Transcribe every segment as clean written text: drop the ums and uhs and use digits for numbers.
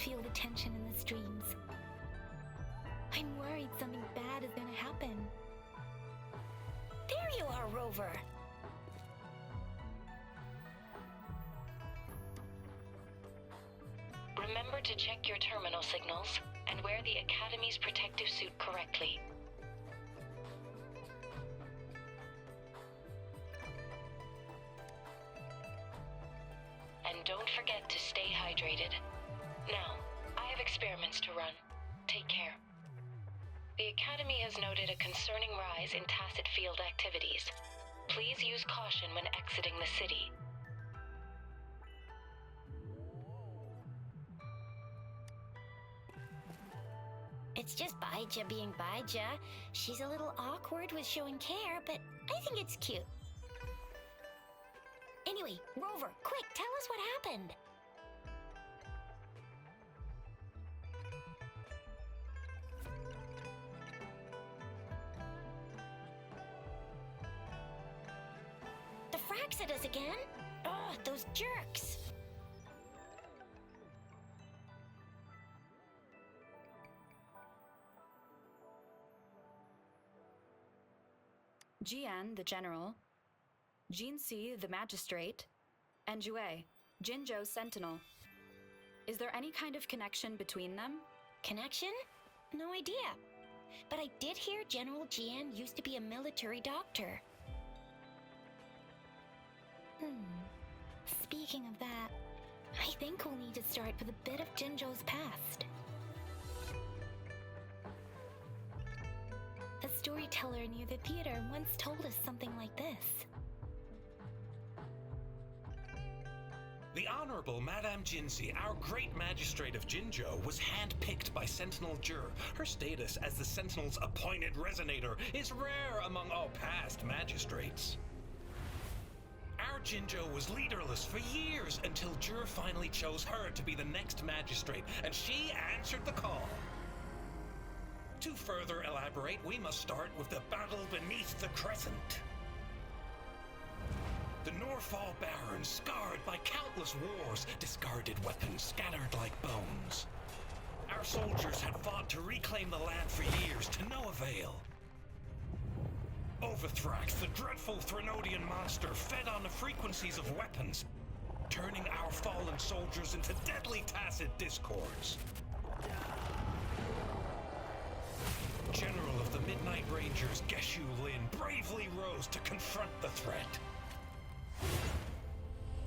feel the tension in the streams. I'm worried something bad is gonna happen. There you are, Rover. Remember to check your terminal signals and wear the Academy's protective suit correctly. And don't forget to stay hydrated. Now, I have experiments to run. Take care. The Academy has noted a concerning rise in tacit field activities. Please use caution when exiting the city. It's just Baija being Baija. She's a little awkward with showing care, but I think it's cute. Anyway, Rover, quick, tell us what happened. The frags at us again? Oh, those jerks! Jian, the general, Jinsi, the magistrate, and Jue, Jinzhou's sentinel. Is there any kind of connection between them? Connection? No idea. But I did hear General Jian used to be a military doctor. Speaking of that, I think we'll need to start with a bit of Jinzhou's past. A storyteller near the theater once told us something like this. The Honorable Madame Jinsi, our great magistrate of Jinzhou, was handpicked by Sentinel Jur. Her status as the Sentinel's appointed resonator is rare among all past magistrates. Our Jinzhou was leaderless for years until Jur finally chose her to be the next magistrate, and she answered the call. To further elaborate, we must start with the battle beneath the crescent. The Norfall Barons, scarred by countless wars, discarded weapons scattered like bones. Our soldiers had fought to reclaim the land for years, to no avail. Overthrax, the dreadful Threnodian monster, fed on the frequencies of weapons, turning our fallen soldiers into deadly tacit discords. General of the Midnight Rangers, Geshu Lin, bravely rose to confront the threat.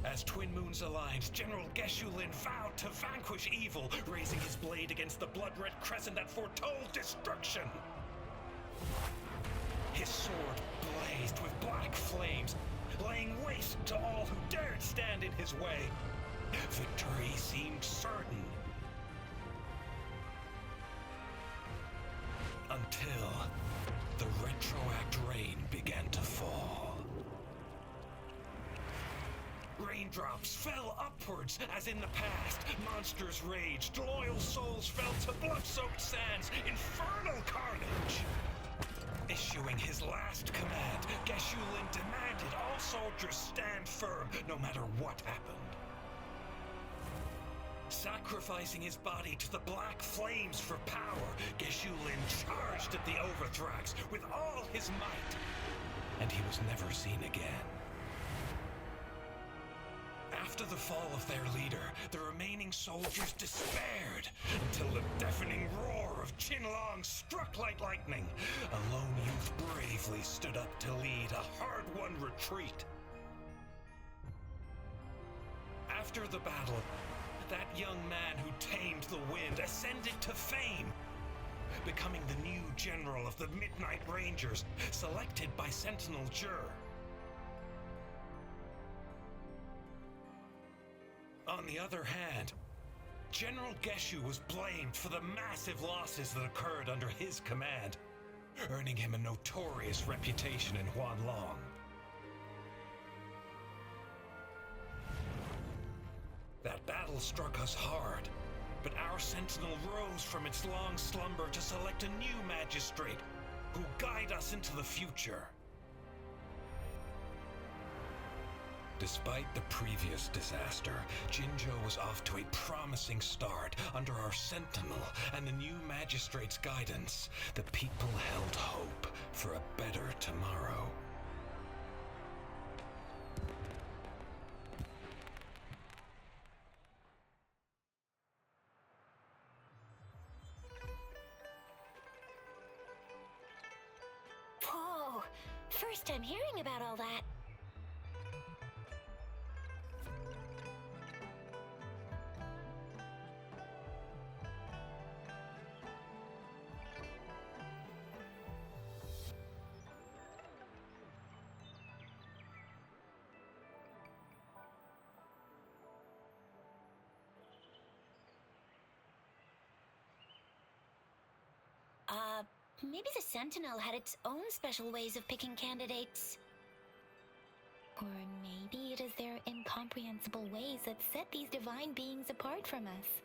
As Twin Moons aligned, General Geshu Lin vowed to vanquish evil, raising his blade against the blood-red crescent that foretold destruction. His sword blazed with black flames, laying waste to all who dared stand in his way. Victory seemed certain. Until the retroact rain began to fall. Raindrops fell upwards as in the past. Monsters raged, loyal souls fell to blood-soaked sands, infernal carnage. Issuing his last command, Geshu Lin demanded all soldiers stand firm no matter what happened. Sacrificing his body to the black flames for power, Geshu Lin charged at the Overthrax with all his might, and he was never seen again. After the fall of their leader, the remaining soldiers despaired until the deafening roar of Qinlong struck like lightning. A lone youth bravely stood up to lead a hard-won retreat. After the battle, that young man who tamed the wind ascended to fame, becoming the new general of the Midnight Rangers, selected by Sentinel Jur. On the other hand, General Geshu was blamed for the massive losses that occurred under his command, earning him a notorious reputation in Huanlong. That battle struck us hard, but our sentinel rose from its long slumber to select a new magistrate who'll guide us into the future. Despite the previous disaster, Jinzhou was off to a promising start under our sentinel and the new magistrate's guidance. The people held hope for a better tomorrow. Whoa, first time hearing about all that. Maybe the Sentinel had its own special ways of picking candidates. Or maybe it is their incomprehensible ways that set these divine beings apart from us.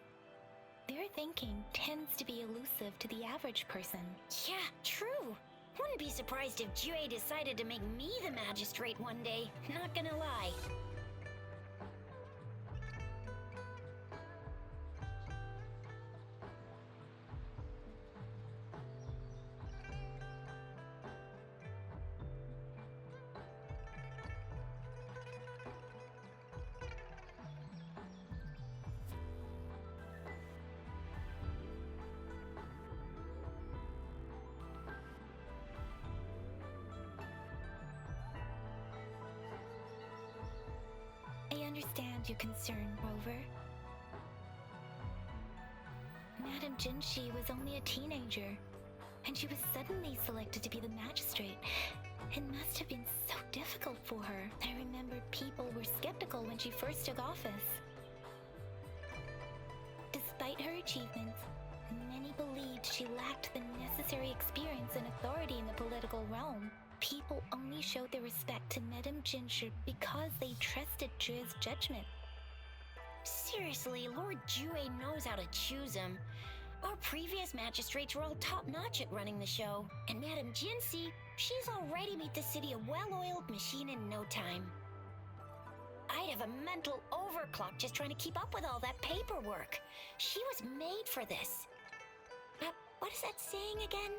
Their thinking tends to be elusive to the average person. Yeah, true. Wouldn't be surprised if Jue decided to make me the magistrate one day, not gonna lie. I understand your concern, Rover. Madame Jinshi was only a teenager, and she was suddenly selected to be the magistrate. It must have been so difficult for her. I remember people were skeptical when she first took office. Despite her achievements, many believed she lacked the necessary experience and authority in the political realm. People only showed their respect to Madame Jinshi because they trusted Jue's judgment. Seriously, Lord Jue knows how to choose him. Our previous magistrates were all top-notch at running the show. And Madame Jinshi, she's already made the city a well-oiled machine in no time. I'd have a mental overclock just trying to keep up with all that paperwork. She was made for this. What is that saying again?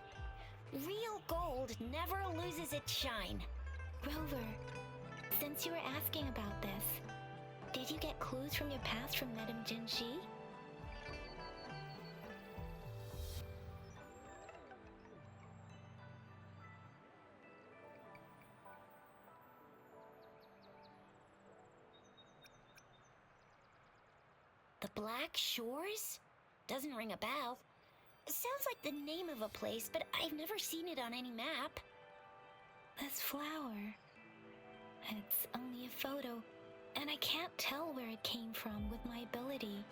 Real gold never loses its shine. Rover, since you were asking about this, did you get clues from your past from Madame Jinshi? The Black Shores? Doesn't ring a bell. Sounds like the name of a place, but I've never seen it on any map. This flower. It's only a photo, and I can't tell where it came from with my ability.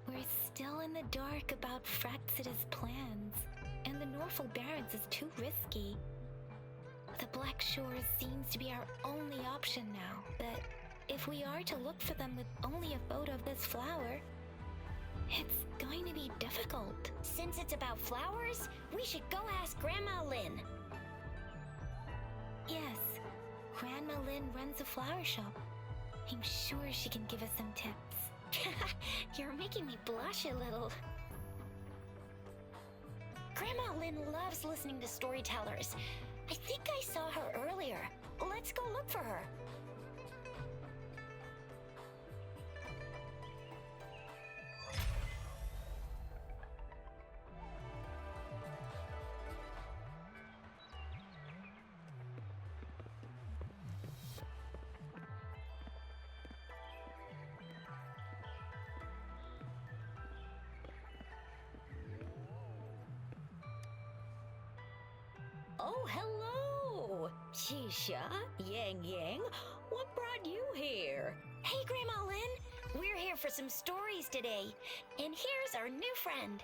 We're still in the dark about Fraxita's plans. And the Norfolk Barrens is too risky. The Black Shores seems to be our only option now. But if we are to look for them with only a photo of this flower, it's going to be difficult. Since it's about flowers, we should go ask Grandma Lynn. Yes, Grandma Lynn runs a flower shop. I'm sure she can give us some tips. You're making me blush a little. Grandma Lynn loves listening to storytellers. I think I saw her earlier. Let's go look for her. Oh, hello! Shisha, Yang Yang, what brought you here? Hey, Grandma Lynn. We're here for some stories today. And here's our new friend.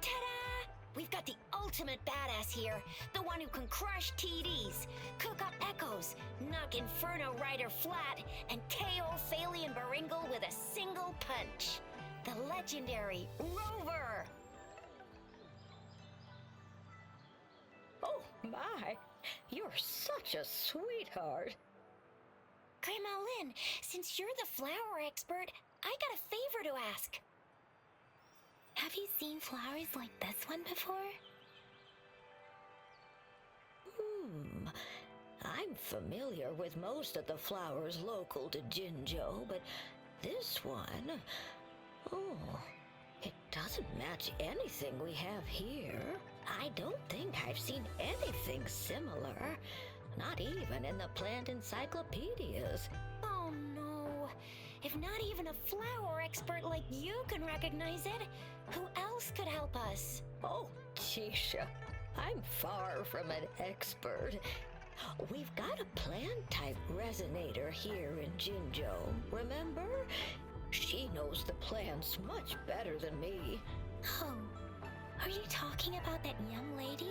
Ta-da! We've got the ultimate badass here. The one who can crush TDs, cook up echoes, knock Inferno Rider flat, and KO Phalian Baringle with a single punch. The legendary Rover! Oh my, you're such a sweetheart. Grandma Lynn, since you're the flower expert, I got a favor to ask. Have you seen flowers like this one before? I'm familiar with most of the flowers local to Jinzhou, but this one, it doesn't match anything we have here. I don't think I've seen anything similar, not even in the plant encyclopedias. Oh no, if not even a flower expert like you can recognize it, who else could help us? Oh, Chisha, I'm far from an expert. We've got a plant-type resonator here in Jinzhou, remember? She knows the plants much better than me. Oh, are you talking about that young lady?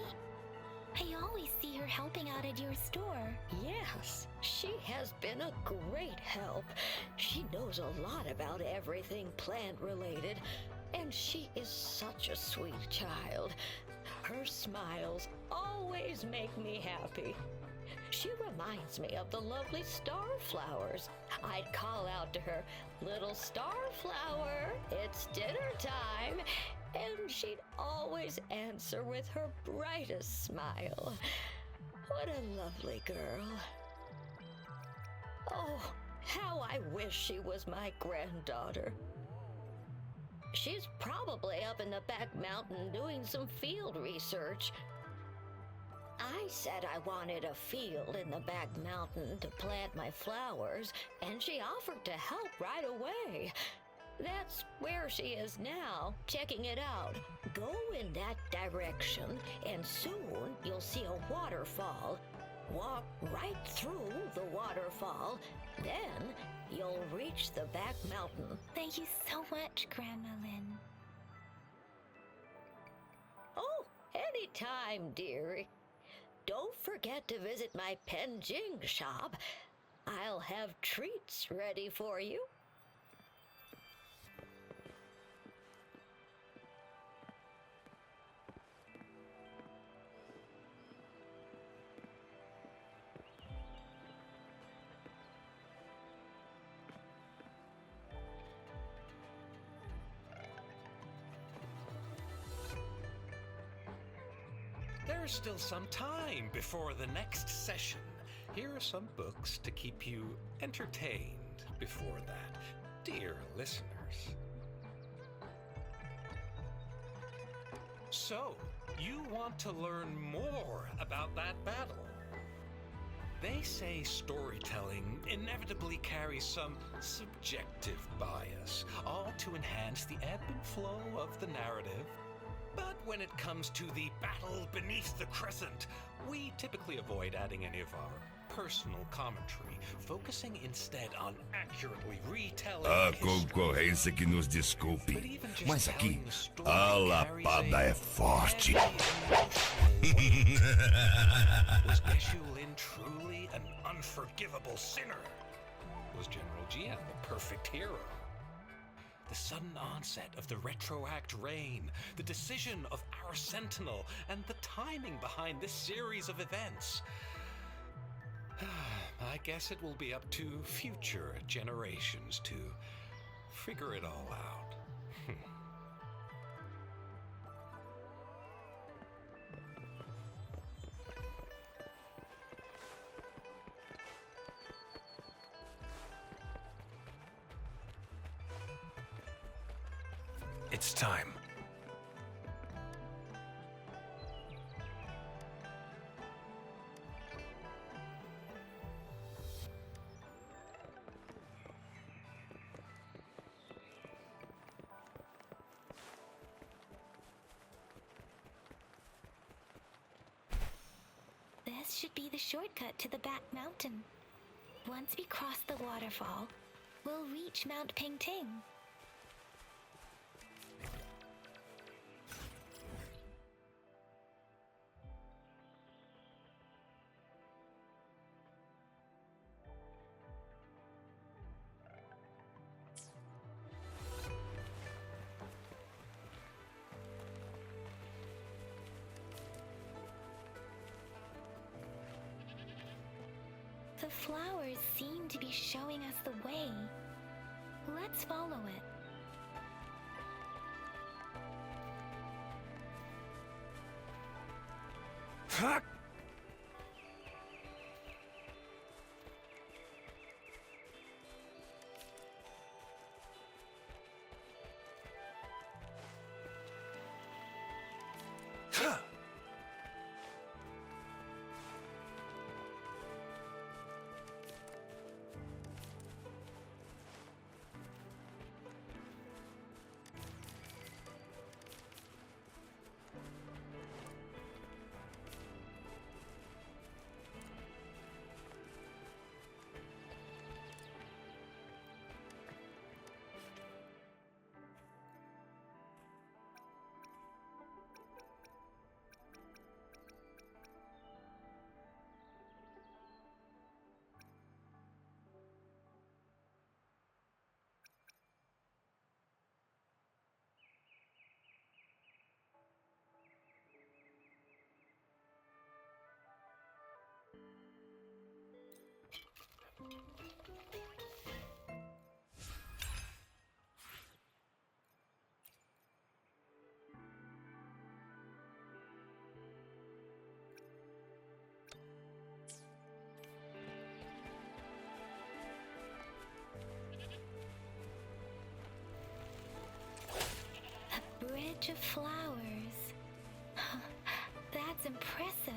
I always see her helping out at your store. Yes, she has been a great help. She knows a lot about everything plant-related, and she is such a sweet child. Her smiles always make me happy. She reminds me of the lovely starflowers. I'd call out to her, "Little starflower, it's dinner time," and she'd always answer with her brightest smile. What a lovely girl. Oh, how I wish she was my granddaughter. She's probably up in the back mountain doing some field research. I said I wanted a field in the back mountain to plant my flowers, and she offered to help right away. That's where she is now, checking it out. Go in that direction, and soon you'll see a waterfall. Walk right through the waterfall, then you'll reach the back mountain. Thank you so much, Grandma Lynn. Oh, anytime, dearie. Don't forget to visit my Penjing shop. I'll have treats ready for you. There's still some time before the next session. Here are some books to keep you entertained before that, dear listeners. So, you want to learn more about that battle? They say storytelling inevitably carries some subjective bias, all to enhance the ebb and flow of the narrative. But when it comes to the battle beneath the crescent, we typically avoid adding any of our personal commentary, focusing instead on accurately retelling A history. concorrência que nos desculpe, But even just mas aqui telling the story a carries lapada é forte. Was Geshu-Lin truly an unforgivable sinner? Was General Jian the perfect hero? The sudden onset of the retroact rain, the decision of our sentinel, and the timing behind this series of events. I guess it will be up to future generations to figure it all out. It's time. This should be the shortcut to the back mountain. Once we cross the waterfall, we'll reach Mount Pingting. The flowers seem to be showing us the way. Let's follow it. Ha! Bridge of flowers. That's impressive.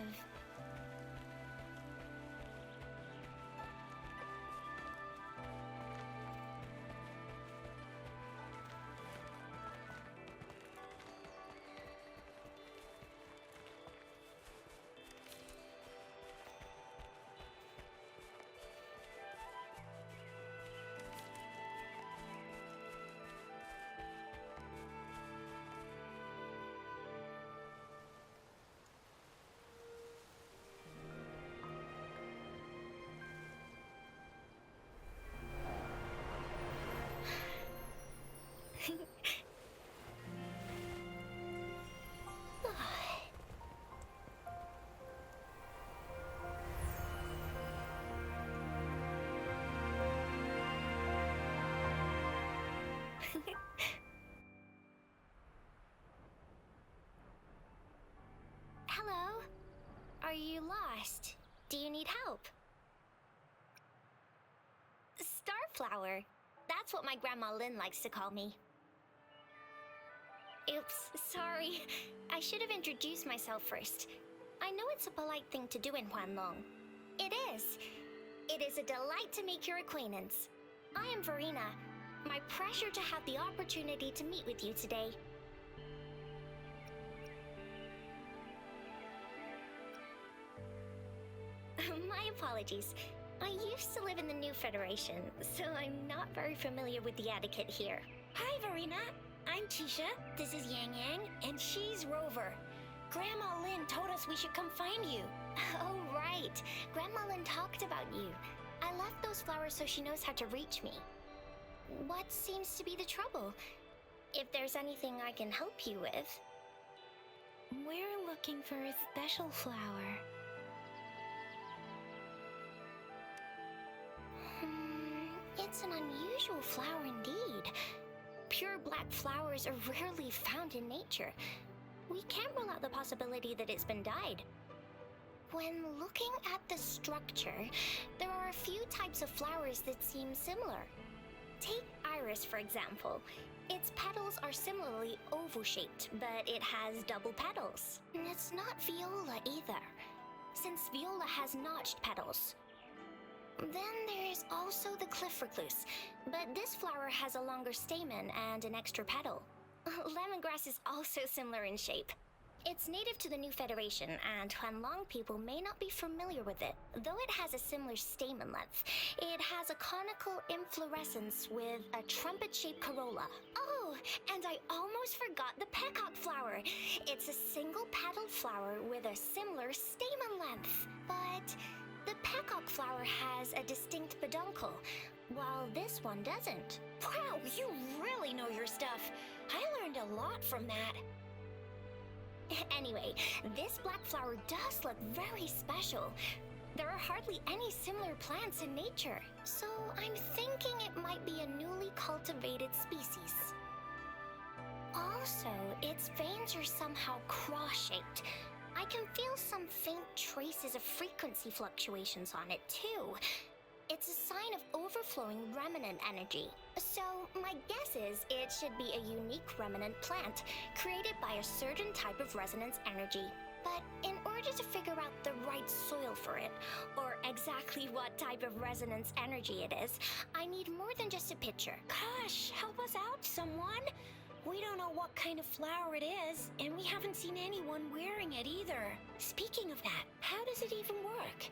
Hello? Are you lost? Do you need help? Starflower. That's what my Grandma Lynn likes to call me. Oops, sorry. I should have introduced myself first. I know it's a polite thing to do in Huanlong. It is. It is a delight to make your acquaintance. I am Verena. My pleasure to have the opportunity to meet with you today. My apologies. I used to live in the New Federation, so I'm not very familiar with the etiquette here. Hi, Verena. I'm Tisha. This is Yang Yang, and she's Rover. Grandma Lynn told us we should come find you. Oh, right. Grandma Lynn talked about you. I left those flowers so she knows how to reach me. What seems to be the trouble? If there's anything I can help you with. We're looking for a special flower. It's an unusual flower indeed. Pure black flowers are rarely found in nature. We can't rule out the possibility that it's been dyed. When looking at the structure, there are a few types of flowers that seem similar. Take iris, for example. Its petals are similarly oval-shaped, but it has double petals. And it's not viola either, since viola has notched petals. Then there's also the cliff recluse, but this flower has a longer stamen and an extra petal. Lemongrass is also similar in shape. It's native to the New Federation, and Huanlong people may not be familiar with it. Though it has a similar stamen length, it has a conical inflorescence with a trumpet-shaped corolla. Oh, and I almost forgot the peacock flower. It's a single-petaled flower with a similar stamen length, but the peacock flower has a distinct peduncle, while this one doesn't. Wow, you really know your stuff. I learned a lot from that. Anyway, this black flower does look very special. There are hardly any similar plants in nature, so I'm thinking it might be a newly cultivated species. Also, its veins are somehow cross-shaped. I can feel some faint traces of frequency fluctuations on it, too. It's a sign of overflowing remnant energy. So, my guess is it should be a unique remnant plant, created by a certain type of resonance energy. But in order to figure out the right soil for it, or exactly what type of resonance energy it is, I need more than just a picture. Gosh, help us out, someone! We don't know what kind of flower it is, and we haven't seen anyone wearing it either. Speaking of that, how does it even work?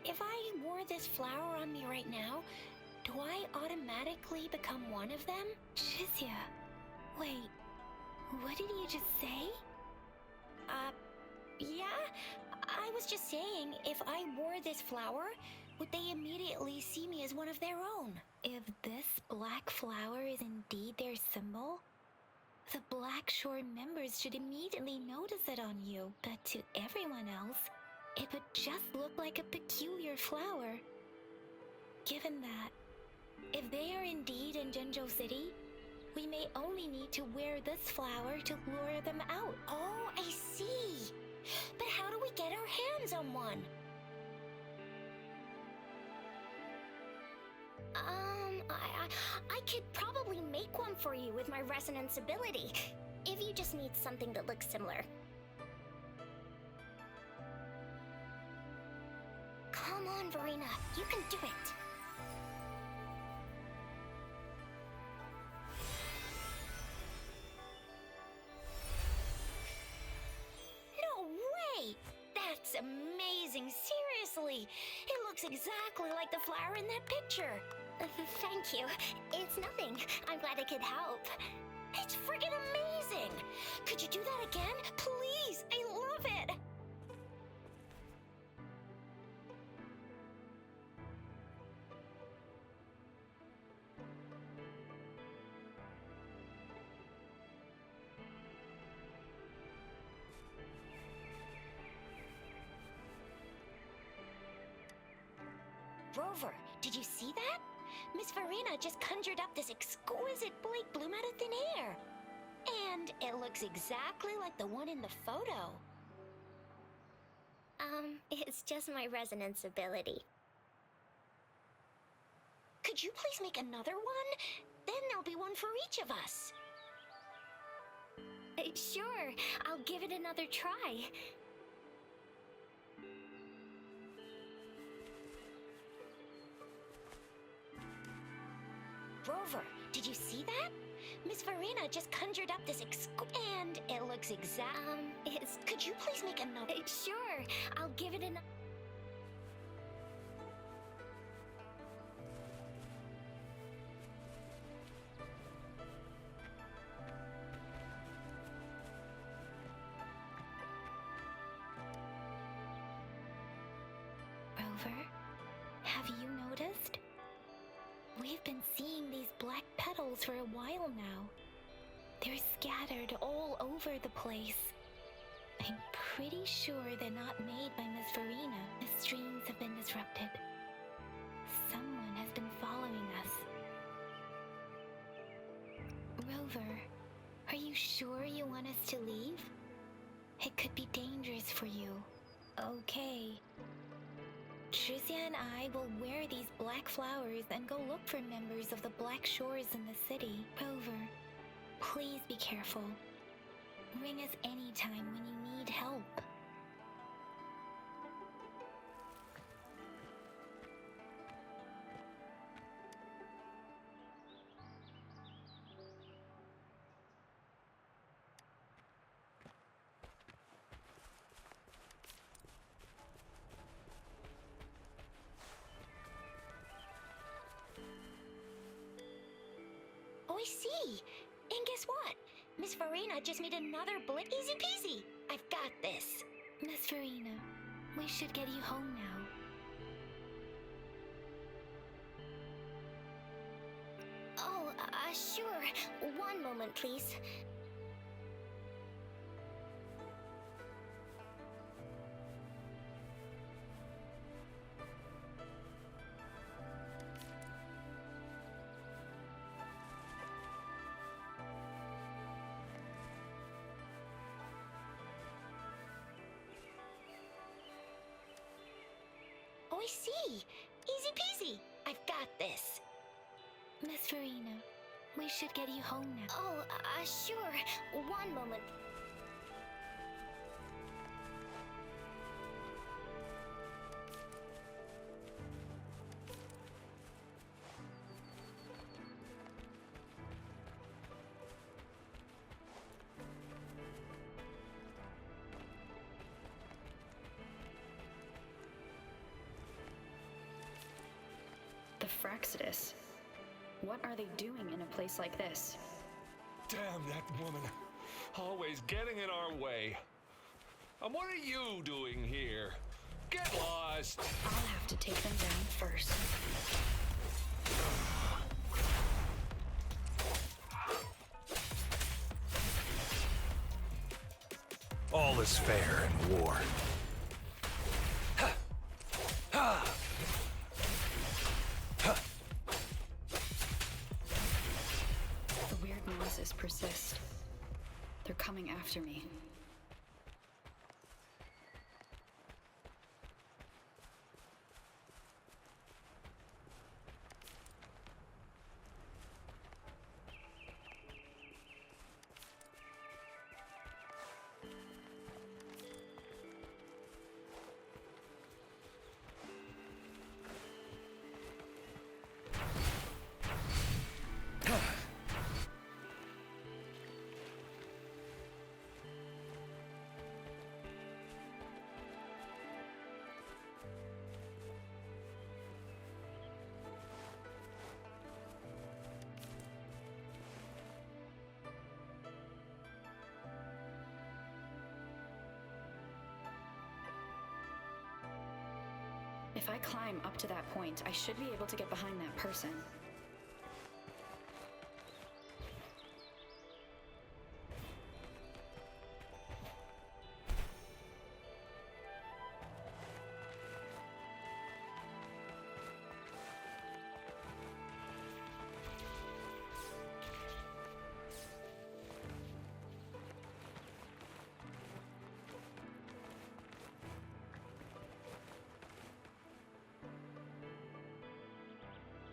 If I wore this flower on me right now, do I automatically become one of them? Shizia, wait, what did you just say? Yeah? I was just saying, if I wore this flower, would they immediately see me as one of their own? If this black flower is indeed their symbol, the Black Shore members should immediately notice it on you, but to everyone else, it would just look like a peculiar flower. Given that, if they are indeed in Jinzhou City, we may only need to wear this flower to lure them out. Oh, I see. But how do we get our hands on one? I could probably make one for you with my resonance ability, if you just need something that looks similar. Come on, Verena, you can do it. No way! That's amazing, seriously! It looks exactly like the flower in that picture. Thank you. It's nothing. I'm glad I could help. It's friggin' amazing! Could you do that again? Please! I love it! Rover, did you see that? Miss Verena just conjured up this exquisite Blake bloom out of thin air. And it looks exactly like the one in the photo. It's just my resonance ability. Could you please make another one? Then there'll be one for each of us. Sure, I'll give it another try. Rover, did you see that? Miss Verena just conjured up this and it looks Could you please make another? Sure, I'll give it another. Rover, have you noticed? We've been seeing these black petals for a while now. They're scattered all over the place. I'm pretty sure they're not made by Miss Verena. The streams have been disrupted. Someone has been following us. Rover, are you sure you want us to leave? It could be dangerous for you. Okay. Trizia and I will wear these black flowers and go look for members of the Black Shores in the city. Rover, please be careful. Ring us anytime when you need help. Oh, I see. And guess what? Miss Verena just made another blick. Easy peasy. I've got this. Miss Verena, we should get you home now. Oh, sure. One moment, please. I see. Easy peasy. I've got this. Miss Farina, we should get you home now. Oh, sure. One moment. The Fraxidus. What are they doing in a place like this? Damn that woman. Always getting in our way. And what are you doing here? Get lost! I'll have to take them down first. All is fair in war. The weird noises persist. They're coming after me. If I climb up to that point, I should be able to get behind that person.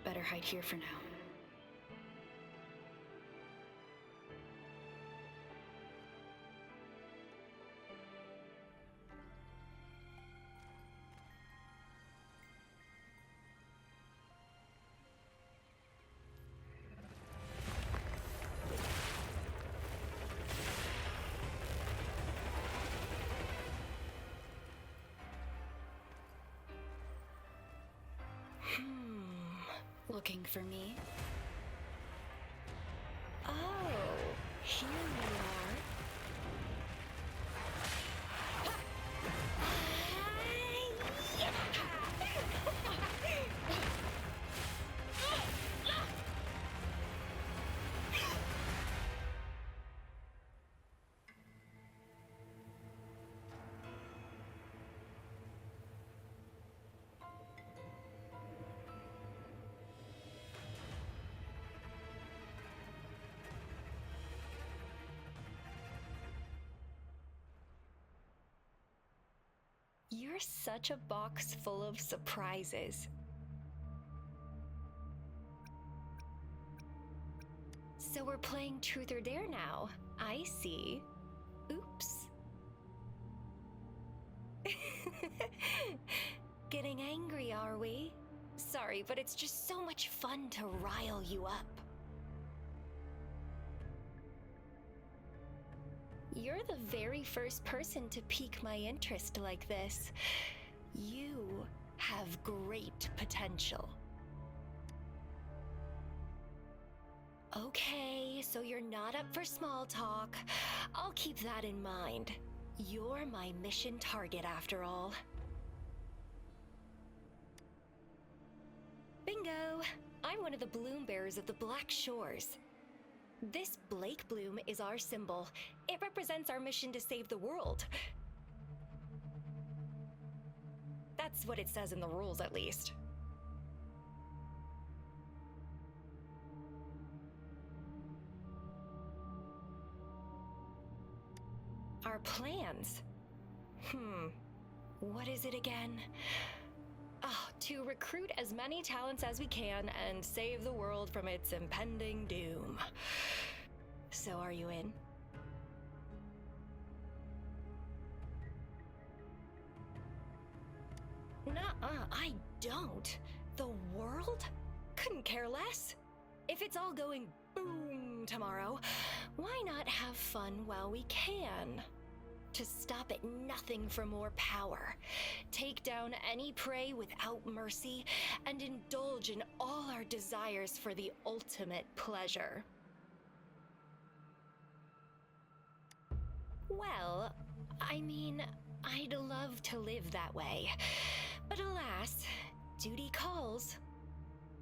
Better hide here for now. Looking for me? Oh, here you are. You're such a box full of surprises. So we're playing Truth or Dare now. I see. Oops. Getting angry, are we? Sorry, but it's just so much fun to rile you up. You're the very first person to pique my interest like this. You have great potential. Okay, so you're not up for small talk. I'll keep that in mind. You're my mission target after all. Bingo! I'm one of the bloom bearers of the Black Shores. This Blake bloom is our symbol. It represents our mission to save the world. That's what it says in the rules, at least. Our plans? What is it again? Oh, to recruit as many talents as we can and save the world from its impending doom. So are you in? Nuh-uh, I don't. The world? Couldn't care less. If it's all going boom tomorrow, why not have fun while we can? To stop at nothing for more power, take down any prey without mercy, and indulge in all our desires for the ultimate pleasure. Well, I mean, I'd love to live that way, but alas, duty calls.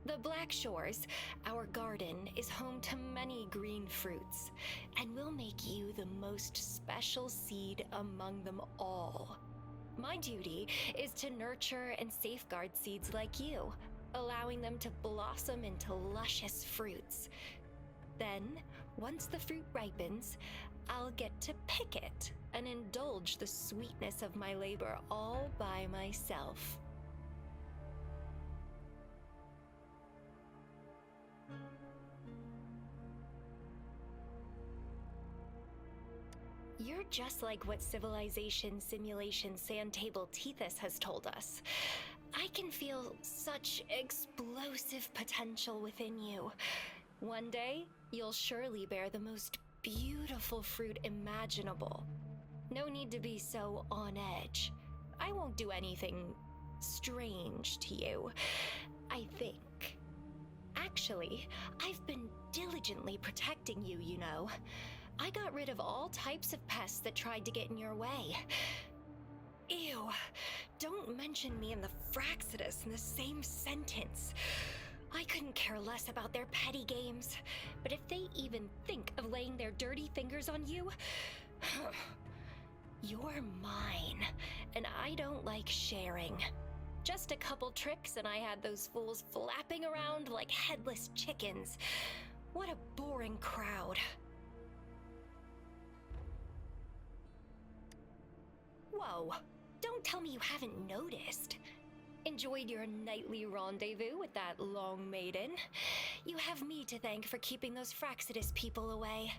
The Black Shores, our garden, is home to many green fruits, and will make you the most special seed among them all. My duty is to nurture and safeguard seeds like you, allowing them to blossom into luscious fruits. Then, once the fruit ripens, I'll get to pick it and indulge the sweetness of my labor all by myself. You're just like what Civilization Simulation Sandtable Tethys has told us. I can feel such explosive potential within you. One day, you'll surely bear the most beautiful fruit imaginable. No need to be so on edge. I won't do anything strange to you, I think. Actually, I've been diligently protecting you, you know. I got rid of all types of pests that tried to get in your way. Ew, don't mention me and the Fraxidus in the same sentence. I couldn't care less about their petty games, but if they even think of laying their dirty fingers on you, you're mine, and I don't like sharing. Just a couple tricks and I had those fools flapping around like headless chickens. What a boring crowd. Whoa, don't tell me you haven't noticed. Enjoyed your nightly rendezvous with that long maiden. You have me to thank for keeping those Fraxidus people away.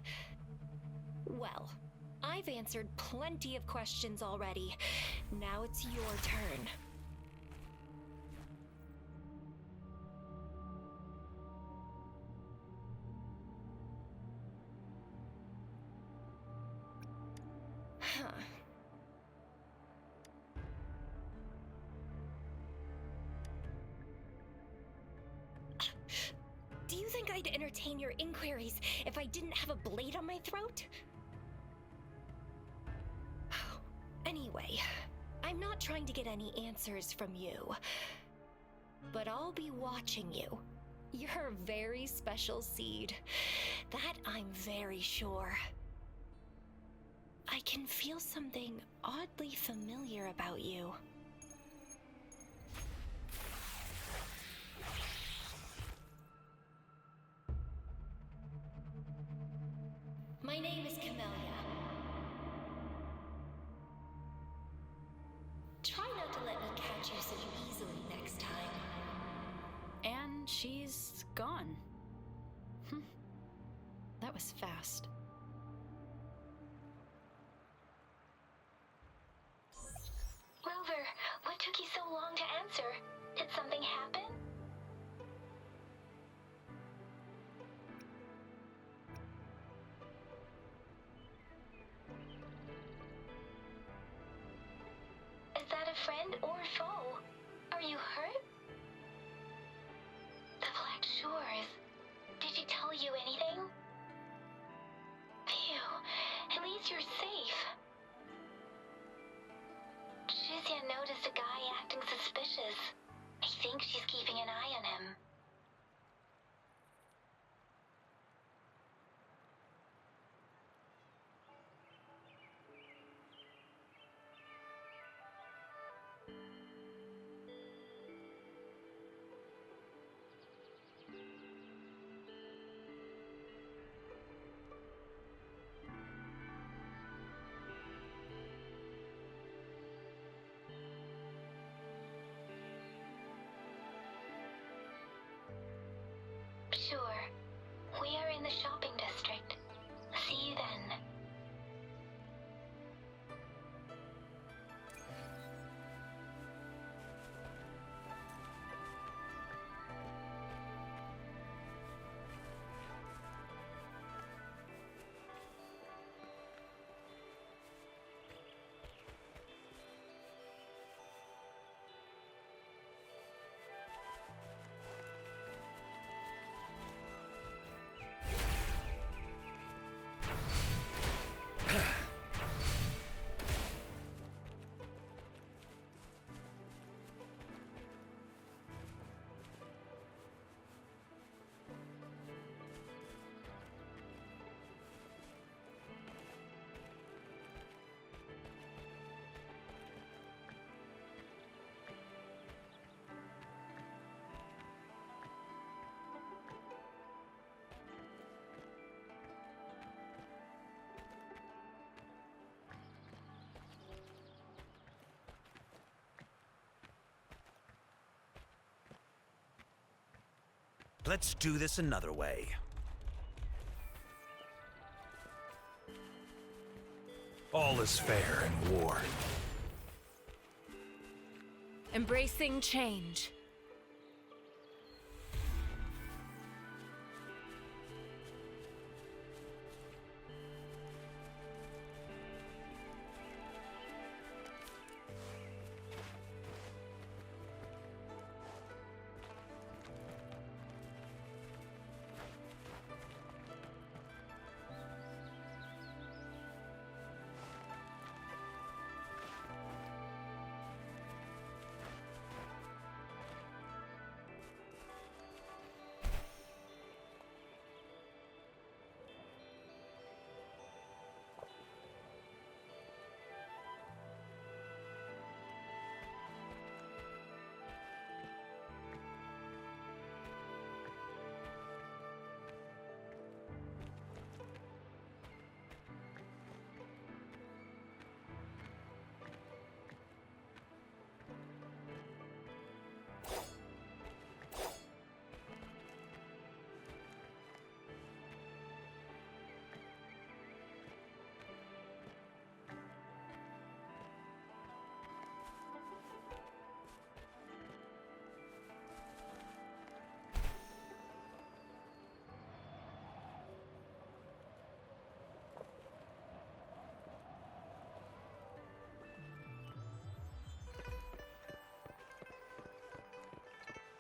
Well, I've answered plenty of questions already. Now it's your turn. Huh. Do you think I'd entertain your inquiries if I didn't have a blade on my throat? Anyway, I'm not trying to get any answers from you, but I'll be watching you. You're a very special seed. That I'm very sure. I can feel something oddly familiar about you. My name is Camellia. Try not to let me catch you so easily next time. And she's gone. That was fast. Rover, what took you so long to answer? Did something happen? Is that a friend or foe? Are you hurt? The Black Shores. Did she tell you anything? Phew, at least you're safe. Shuzia noticed a guy acting suspicious. I think she's keeping an eye on him. We are in the shopping district. See you then. Let's do this another way. All is fair in war. Embracing change.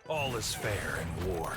All is fair in war.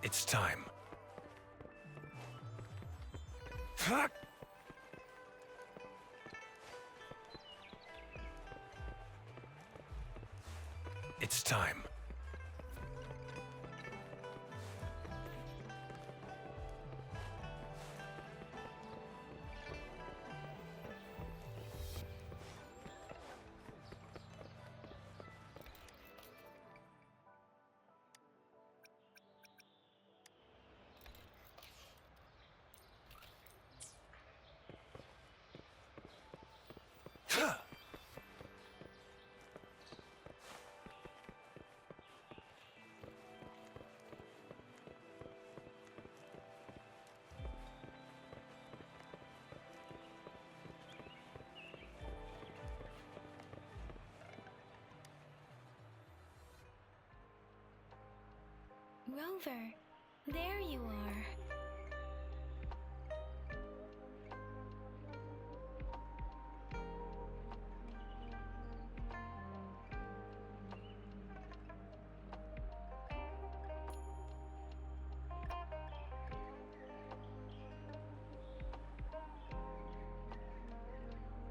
It's time. Fuck! It's time. Rover, there you are.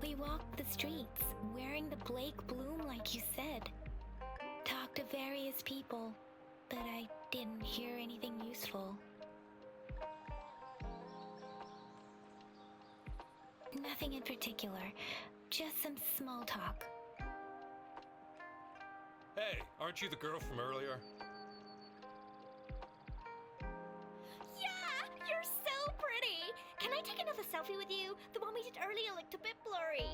We walked the streets, wearing the Blake bloom like you said. Talked to various people, but I didn't hear anything useful. Nothing in particular, just some small talk. Hey, aren't you the girl from earlier? Yeah, you're so pretty. Can I take another selfie with you? The one we did earlier looked a bit blurry.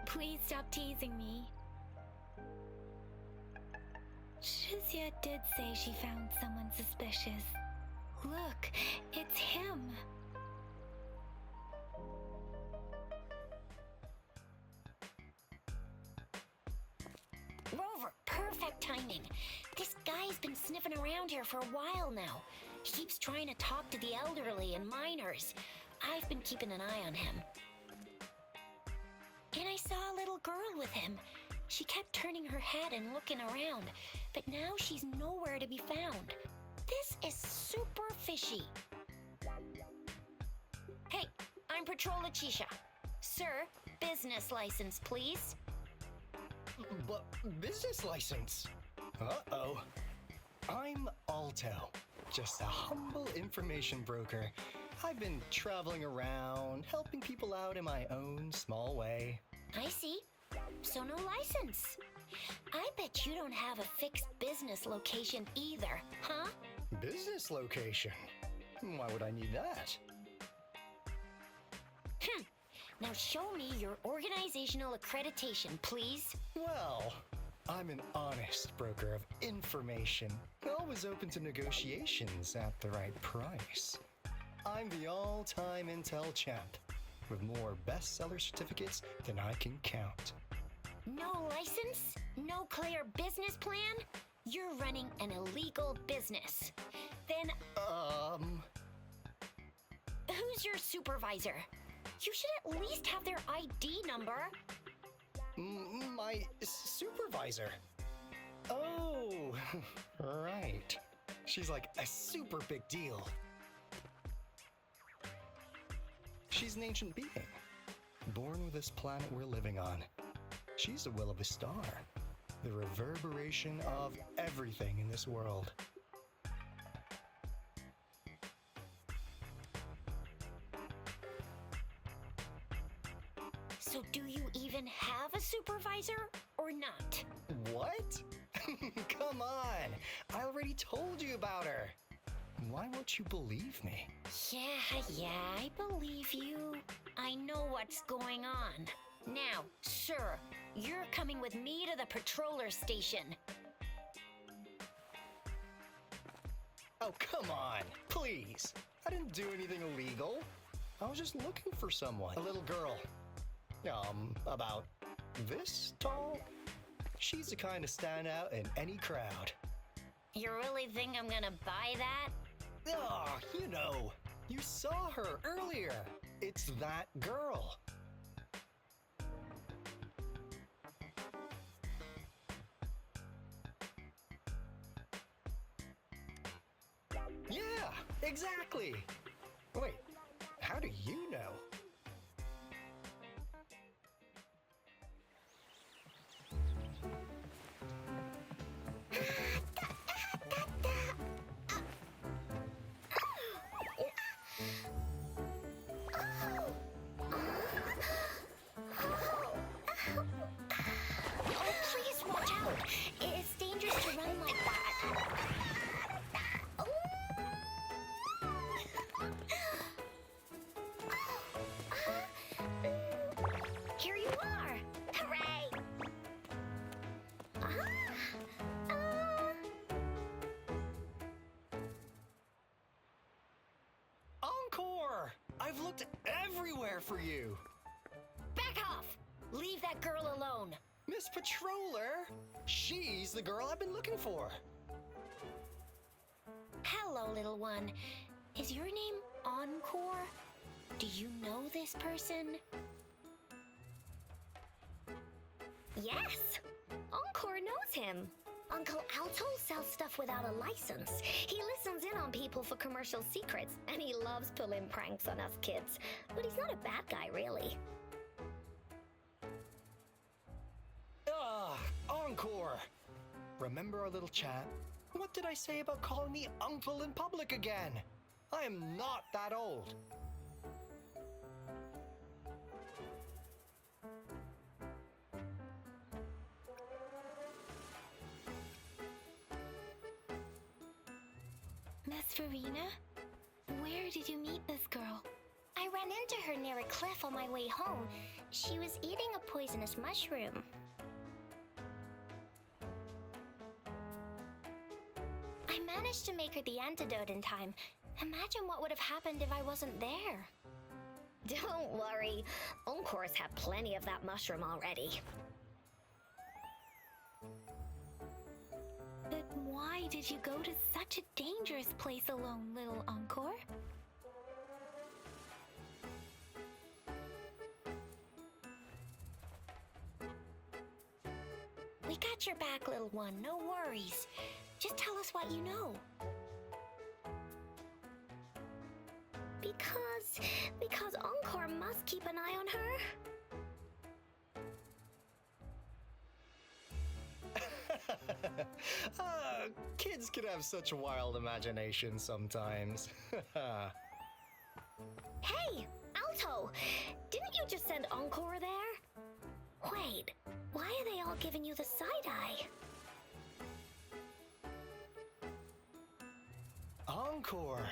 Please stop teasing me. Shizia did say she found someone suspicious. Look, it's him. Rover, perfect timing. This guy's been sniffing around here for a while now. He keeps trying to talk to the elderly and minors. I've been keeping an eye on him. And I saw a little girl with him. She kept turning her head and looking around, but now she's nowhere to be found. This is super fishy. Hey, I'm Patroller Chisha. Sir, business license, please. But business license? Uh-oh. I'm Alto, just a humble information broker. I've been traveling around, helping people out in my own small way. I see. So no license. I bet you don't have a fixed business location either, huh? Business location? Why would I need that? Now show me your organizational accreditation, please. Well, I'm an honest broker of information, always open to negotiations at the right price. I'm the all-time intel champ, with more bestseller certificates than I can count. No license? No clear business plan? You're running an illegal business. Then, who's your supervisor? You should at least have their ID number. My supervisor? Oh, right. She's like a super big deal. She's an ancient being, born with this planet we're living on. She's the will of a star, the reverberation of everything in this world. So do you even have a supervisor or not? What? Come on, I already told you about her. Why won't you believe me? Yeah, I believe you. I know what's going on. Now, sir, you're coming with me to the patroller station. Oh, come on, please. I didn't do anything illegal. I was just looking for someone. A little girl. About this tall? She's the kind to stand out in any crowd. You really think I'm gonna buy that? Oh, you know, you saw her earlier. It's that girl. Yeah, exactly. Wait, how do you know? Oh, please watch out. It's dangerous to run like that. Here you are. Hooray! Encore! I've looked everywhere for you. Back off! Leave that girl alone. Miss Patroller! She's the girl I've been looking for. Hello, little one. Is your name Encore? Do you know this person? Yes! Encore knows him. Uncle Alto sells stuff without a license. He listens in on people for commercial secrets, and he loves pulling pranks on us kids. But he's not a bad guy, really. Ah, Encore! Remember our little chat? What did I say about calling me uncle in public again? I am not that old. Miss Farina, where did you meet this girl? I ran into her near a cliff on my way home. She was eating a poisonous mushroom. I managed to make her the antidote in time. Imagine what would have happened if I wasn't there. Don't worry. Encore's had plenty of that mushroom already. But why did you go to such a dangerous place alone, little Encore? We got your back, little one. No worries. Just tell us what you know. Because Encore must keep an eye on her. Kids can have such wild imaginations sometimes. Hey, Alto! Didn't you just send Encore there? Wait, why are they all giving you the side-eye? Encore!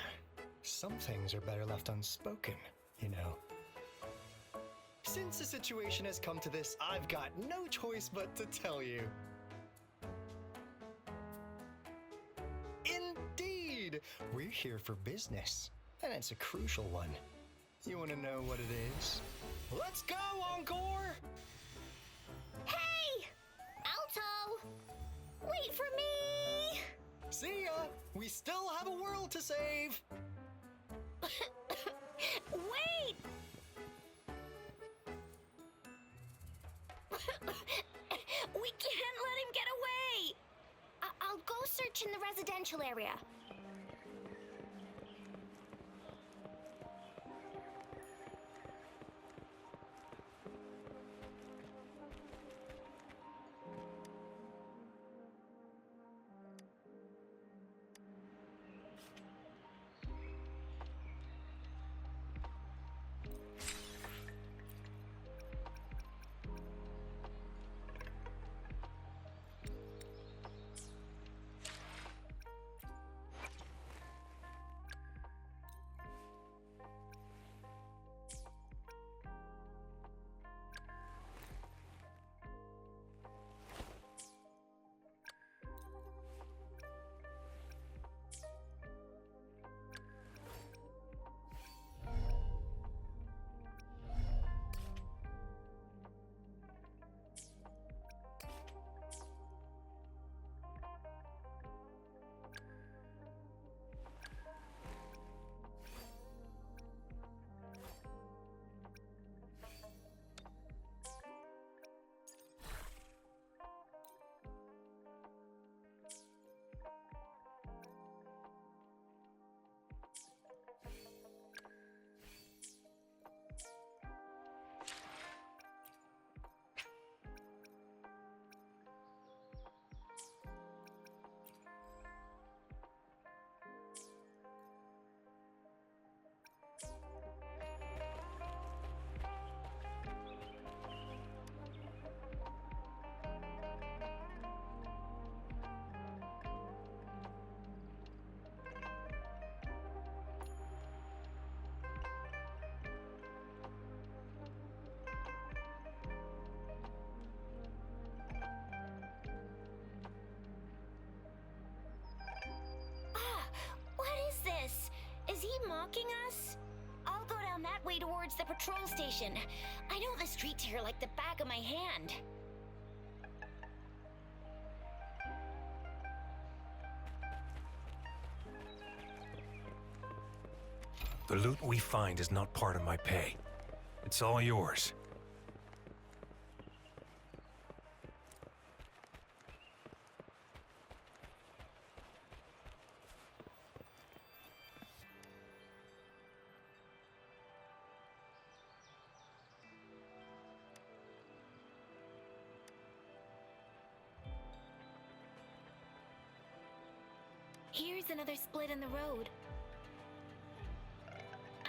Some things are better left unspoken, you know. Since the situation has come to this, I've got no choice but to tell you. Indeed! We're here for business, and it's a crucial one. You want to know what it is? Let's go, Encore! Hey! Alto! Wait for me! See ya! We still have a world to save! Wait! We can't let him get away! I'll go search in the residential area. way towards the patrol station. I know the streets here like the back of my hand. The loot we find is not part of my pay. It's all yours. Here's another split in the road.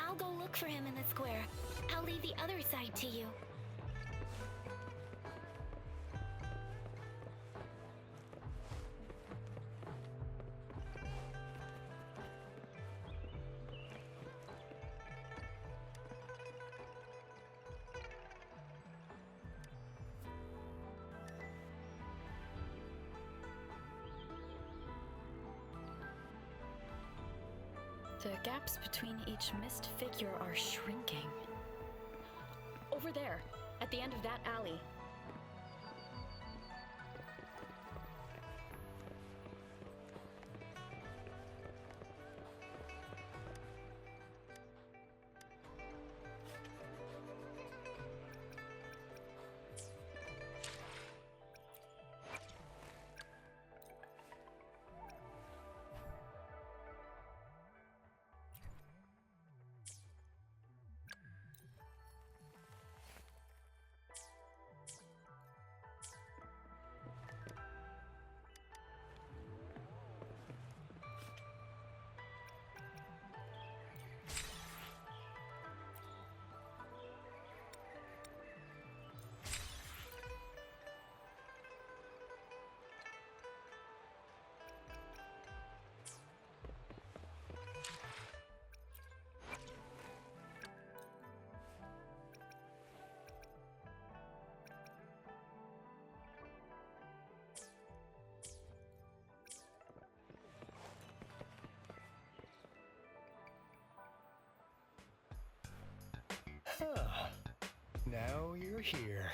I'll go look for him in the square. I'll leave the other side to you. The gaps between each missed figure are shrinking. Over there, at the end of that alley. Huh. Now you're here.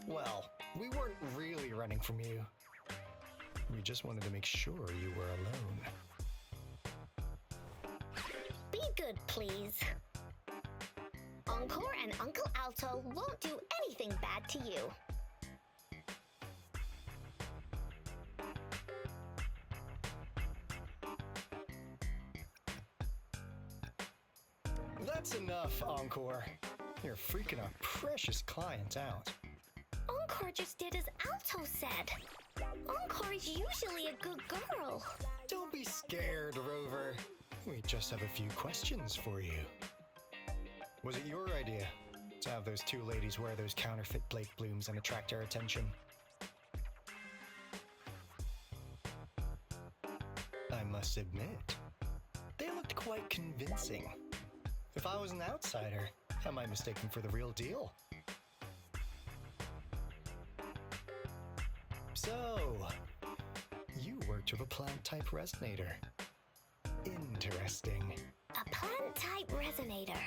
Well, we weren't really running from you. We just wanted to make sure you were alone. Be good, please. Encore and Uncle Alto won't do anything bad to you. That's enough, Encore. You're freaking our precious client out. Encore just did as Alto said. Encore's usually a good girl. Don't be scared, Rover. We just have a few questions for you. Was it your idea to have those two ladies wear those counterfeit Blake blooms and attract our attention? I must admit, they looked quite convincing. If I was an outsider, I might mistake them for the real deal. So, you worked with a plant-type resonator. Interesting. A plant-type resonator.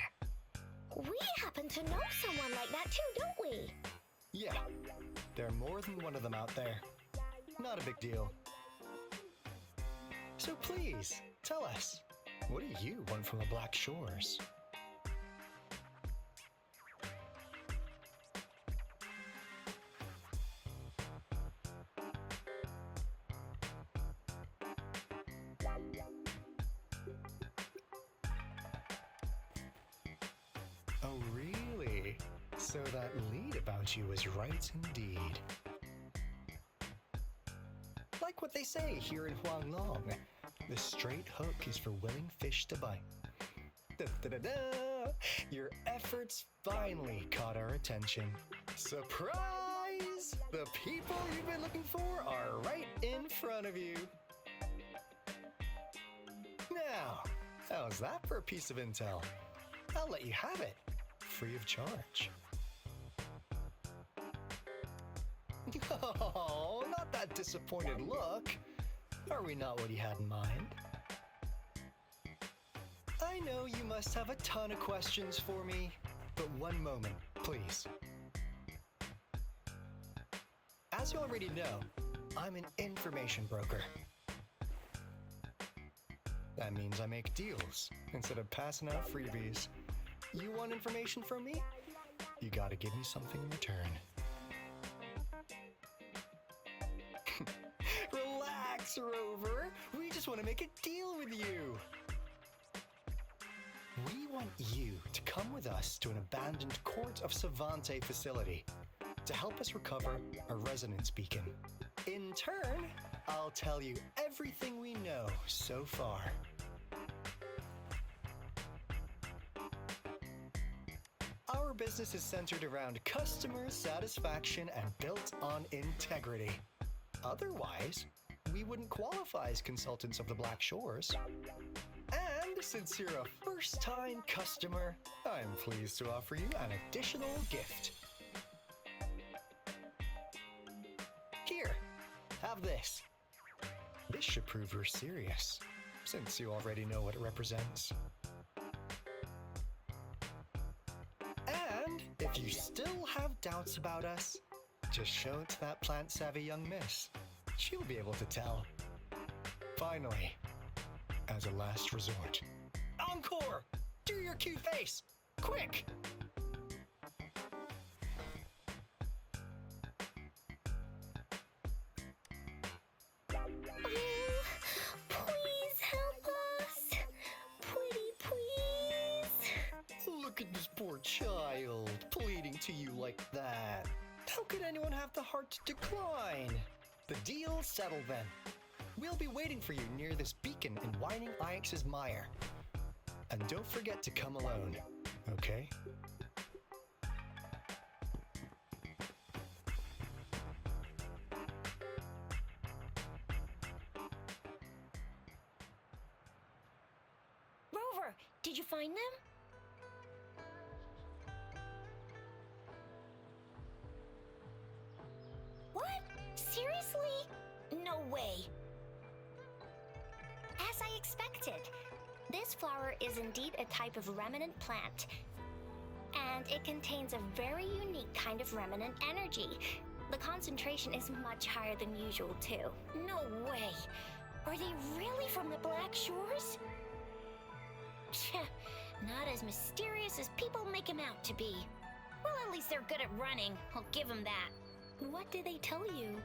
We happen to know someone like that too, don't we? Yeah, there are more than one of them out there. Not a big deal. So please, tell us, what do you want from the Black Shores? Oh, really? So that lead about you is right indeed. Like what they say here in Huanglong, the straight hook is for willing fish to bite. Da-da-da-da! Your efforts finally caught our attention. Surprise! The people you've been looking for are right in front of you. Now, how's that for a piece of intel? I'll let you have it, free of charge. Oh, That disappointed look. Are we not what you had in mind? I know you must have a ton of questions for me, but one moment, please. As you already know, I'm an information broker. That means I make deals instead of passing out freebies. You want information from me? You gotta give me something in return. Relax, Rover. We just want to make a deal with you. We want you to come with us to an abandoned Court of Savante facility to help us recover a resonance beacon. In turn, I'll tell you everything we know so far. Our business is centered around customer satisfaction and built on integrity. Otherwise, we wouldn't qualify as consultants of the Black Shores. And since you're a first-time customer, I'm pleased to offer you an additional gift. Here, have this. This should prove you're serious, since you already know what it represents. And if you still have doubts about us, just show it to that plant-savvy young miss. She'll be able to tell. Finally, as a last resort, encore! Do your cute face! Quick! Please help us. Pretty please. Look at this poor child, pleading to you like that. How could anyone have the heart to decline? The deal's settled then. We'll be waiting for you near this beacon in Whining Ix's mire. And don't forget to come alone, okay? Rover, did you find them? What? Seriously? No way. As I expected, this flower is indeed a type of remnant plant. And it contains a very unique kind of remnant energy. The concentration is much higher than usual, too. No way. Are they really from the Black Shores? Not as mysterious as people make him out to be. Well, at least they're good at running. I'll give them that. What did they tell you?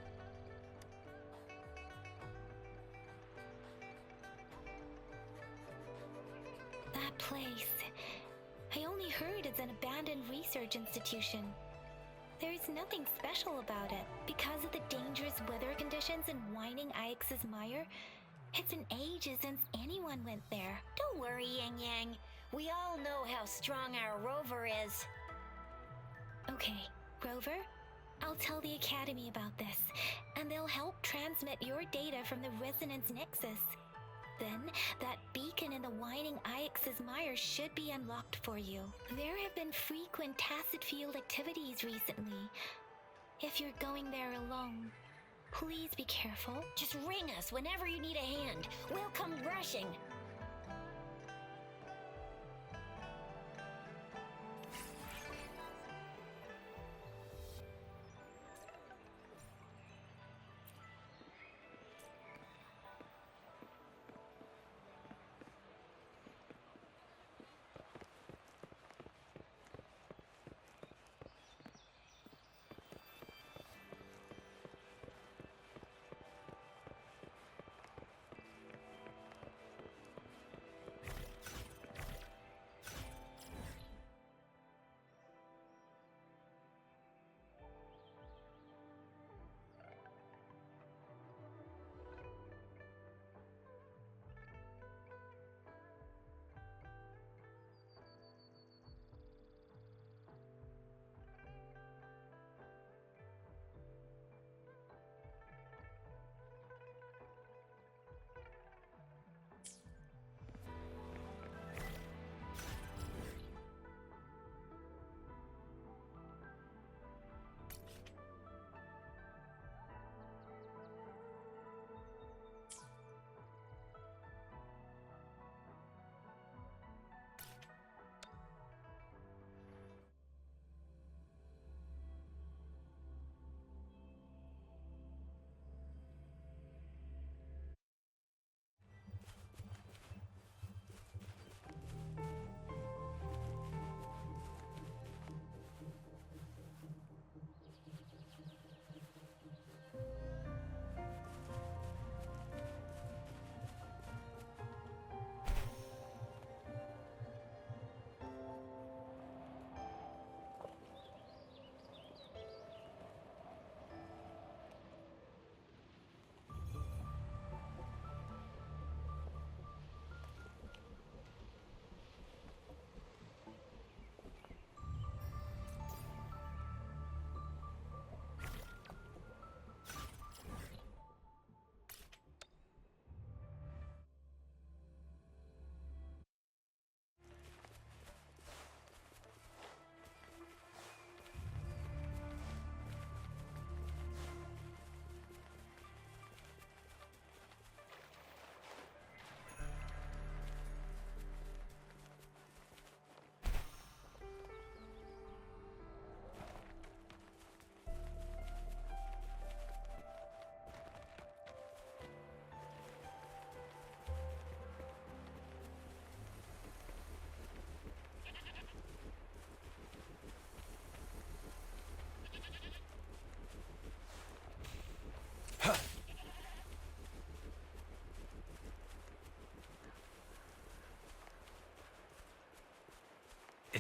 That place. I only heard it's an abandoned research institution. There is nothing special about it. Because of the dangerous weather conditions in Whining Ix's mire, it's been ages since anyone went there. Don't worry, Yang Yang. We all know how strong our Rover is. Okay, Rover, I'll tell the Academy about this, and they'll help transmit your data from the Resonance Nexus. Then, that beacon in the Whining Ix's mire should be unlocked for you. There have been frequent tacit field activities recently. If you're going there alone, please be careful. Just ring us whenever you need a hand. We'll come rushing.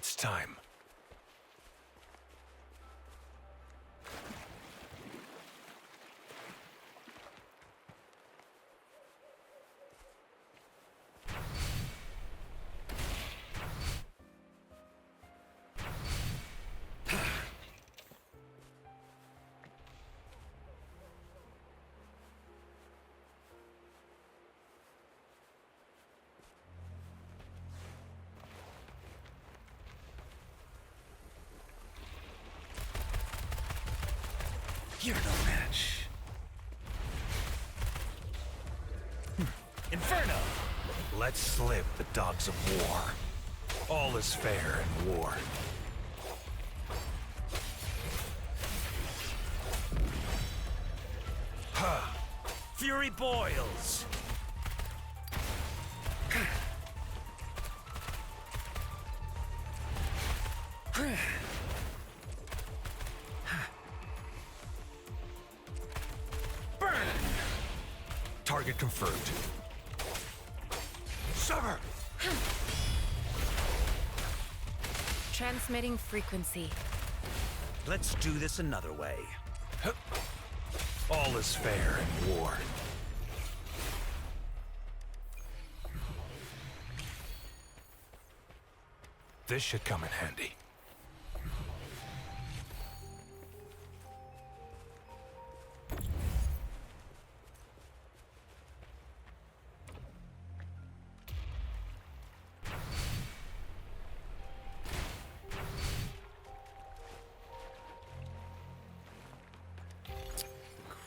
It's time. You're no match. Inferno! Let's slip the dogs of war. All is fair in war. Ha! Fury boils! Burn! Target confirmed. Sever! Transmitting frequency. Let's do this another way. All is fair in war. This should come in handy.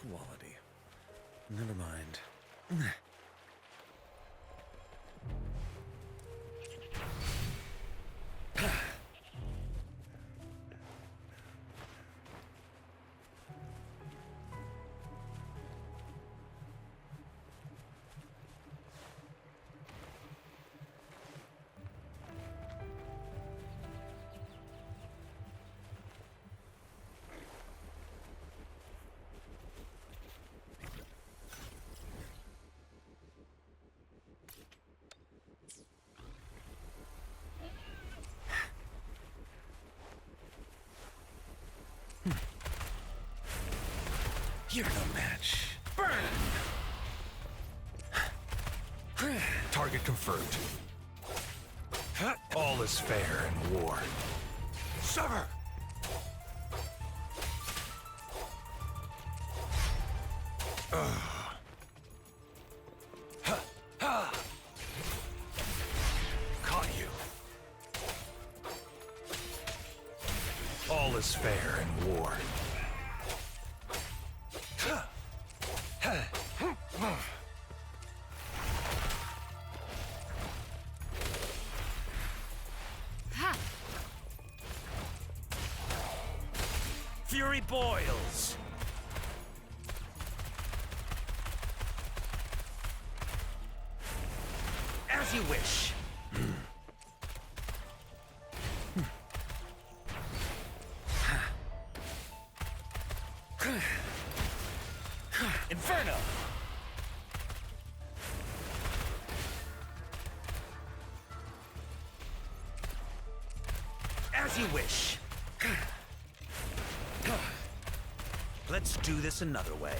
Quality. Never mind. You're no match. Burn! Target confirmed. All is fair in war. Sever! Caught you. All is fair in war. Fury boils! As you wish. Inferno! As you wish. Let's do this another way.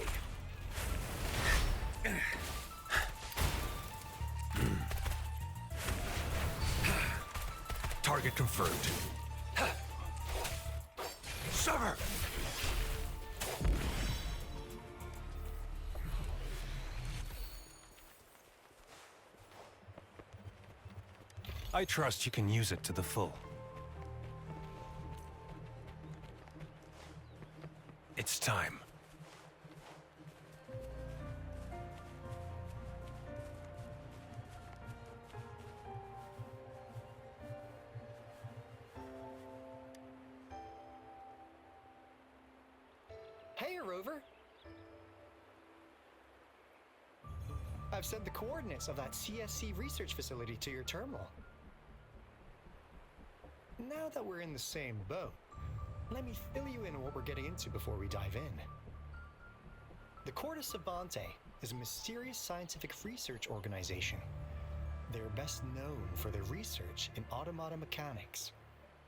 Target confirmed. Sever! I trust you can use it to the full. It's time. Hey, Rover! I've sent the coordinates of that CSC research facility to your terminal. Now that we're in the same boat, let me fill you in on what we're getting into before we dive in. The Corte Savante is a mysterious scientific research organization. They're best known for their research in automata mechanics.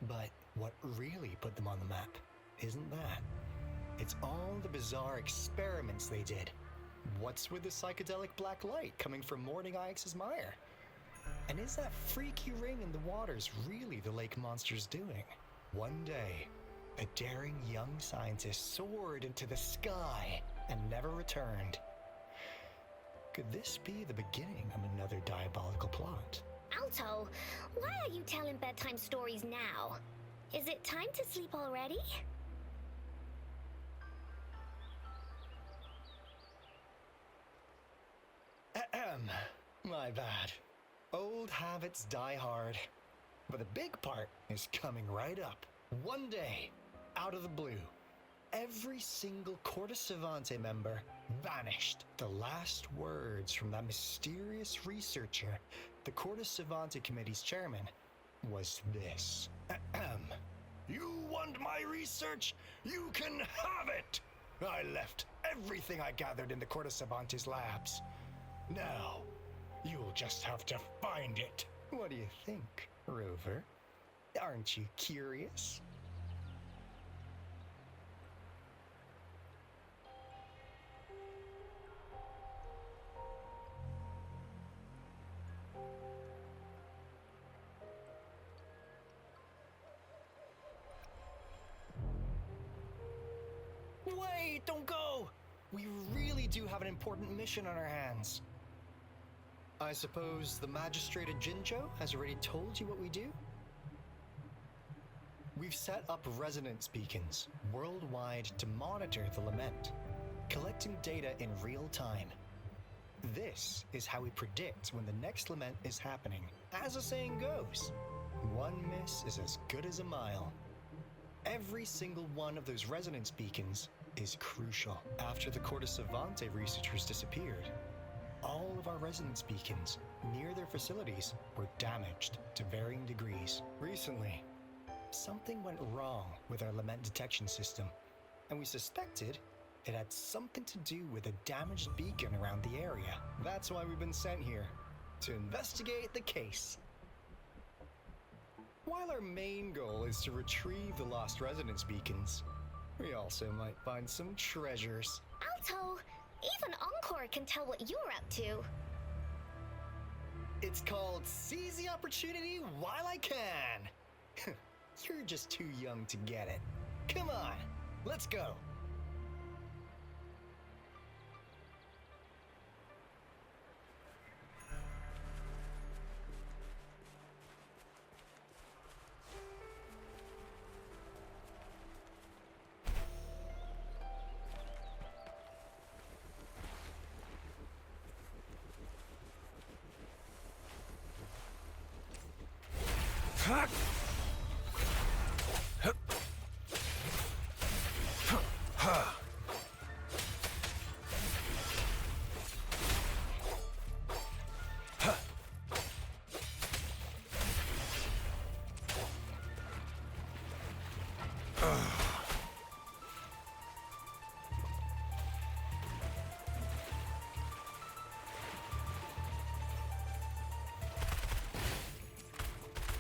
But what really put them on the map isn't that. It's all the bizarre experiments they did. What's with the psychedelic black light coming from Morning Ix's mire? And is that freaky ring in the waters really the lake monster's doing? One day, a daring young scientist soared into the sky and never returned. Could this be the beginning of another diabolical plot? Alto, why are you telling bedtime stories now? Is it time to sleep already? Ahem. My bad. Old habits die hard. But the big part is coming right up. One day, out of the blue, every single Corte Savante member vanished. The last words from that mysterious researcher, the Corte Savante Committee's chairman, was this. Ahem. You want my research? You can have it! I left everything I gathered in the Corte Savante's labs. Now, you'll just have to find it. What do you think, Rover? Aren't you curious? Wait, don't go! We really do have an important mission on our hands. I suppose the magistrate at Jinjo has already told you what we do? We've set up resonance beacons worldwide to monitor the lament, collecting data in real time. This is how we predict when the next lament is happening. As the saying goes, one miss is as good as a mile. Every single one of those resonance beacons is crucial. After the Corte Savante researchers disappeared, all of our resonance beacons near their facilities were damaged to varying degrees. Recently, something went wrong with our lament detection system, and we suspected it had something to do with a damaged beacon around the area. That's why we've been sent here, to investigate the case. While our main goal is to retrieve the lost resonance beacons, we also might find some treasures. Alto, even Encore can tell what you're up to. It's called Seize the Opportunity While I Can. You're just too young to get it. Come on, let's go.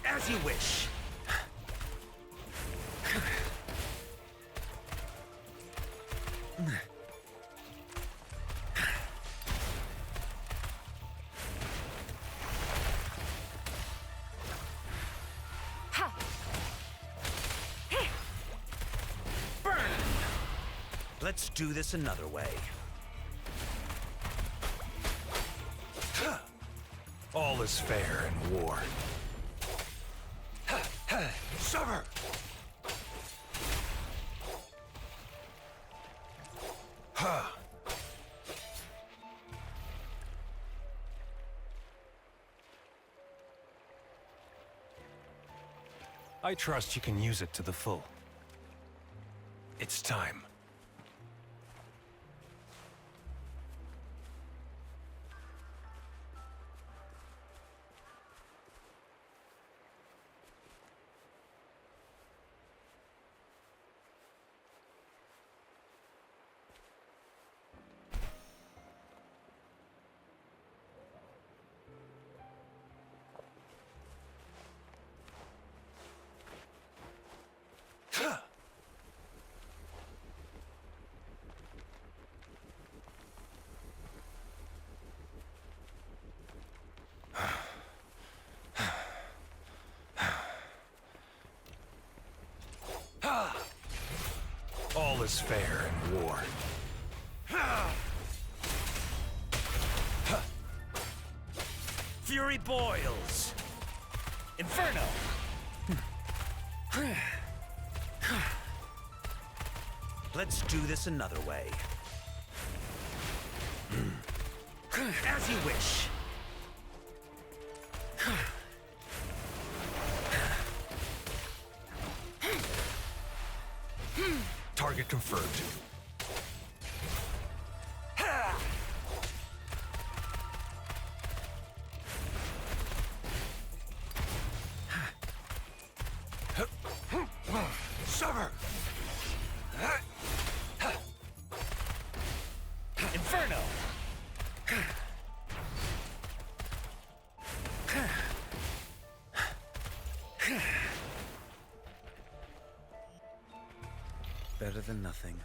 As you wish. Burn! Let's do this another way. All is fair in war. Summer! I trust you can use it to the full. It's time. is fair in war. Fury boils! Inferno! Let's do this another way. As you wish. Target confirmed. Sever! Inferno! Better than nothing.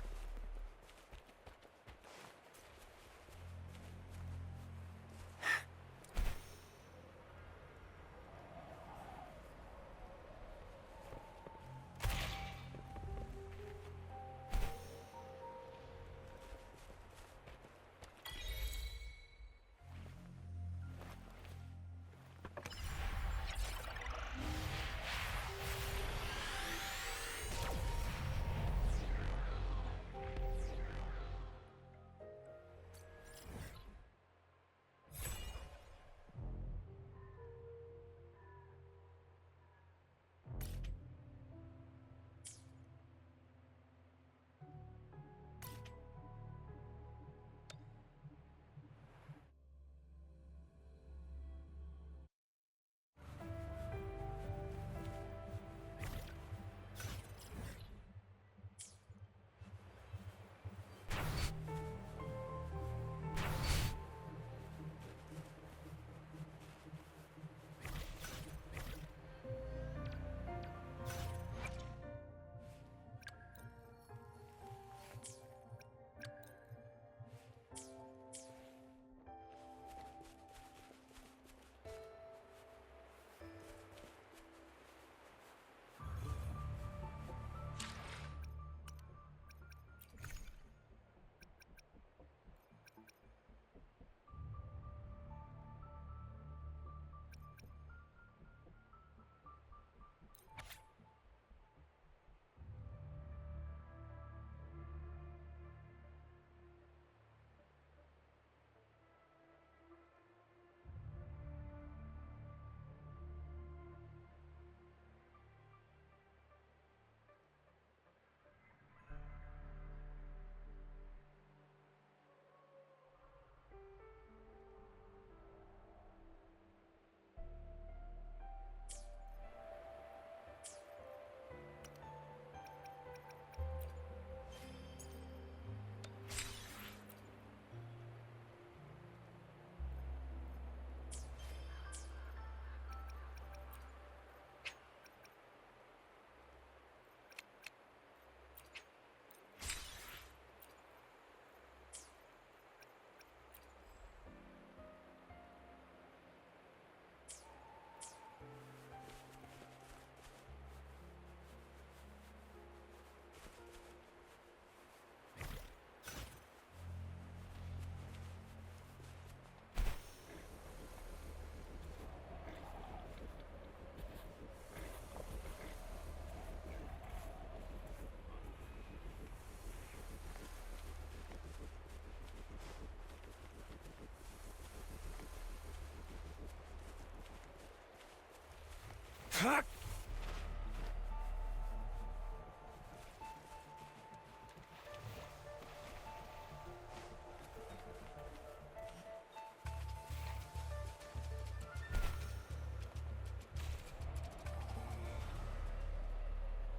Fuck!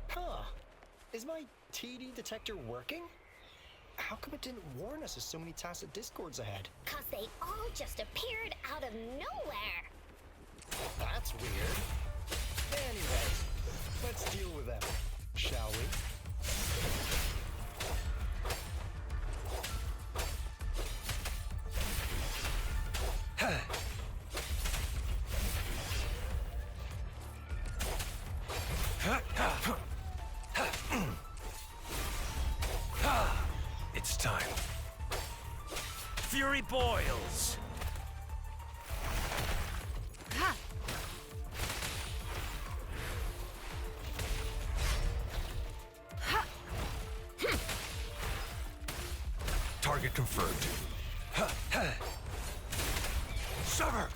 Huh. Is my TD detector working? How come it didn't warn us of so many tacit discords ahead? 'Cause they all just appeared out of nowhere. That's weird. Anyways, let's deal with them, shall we? Fury boils. Target confirmed. Sever!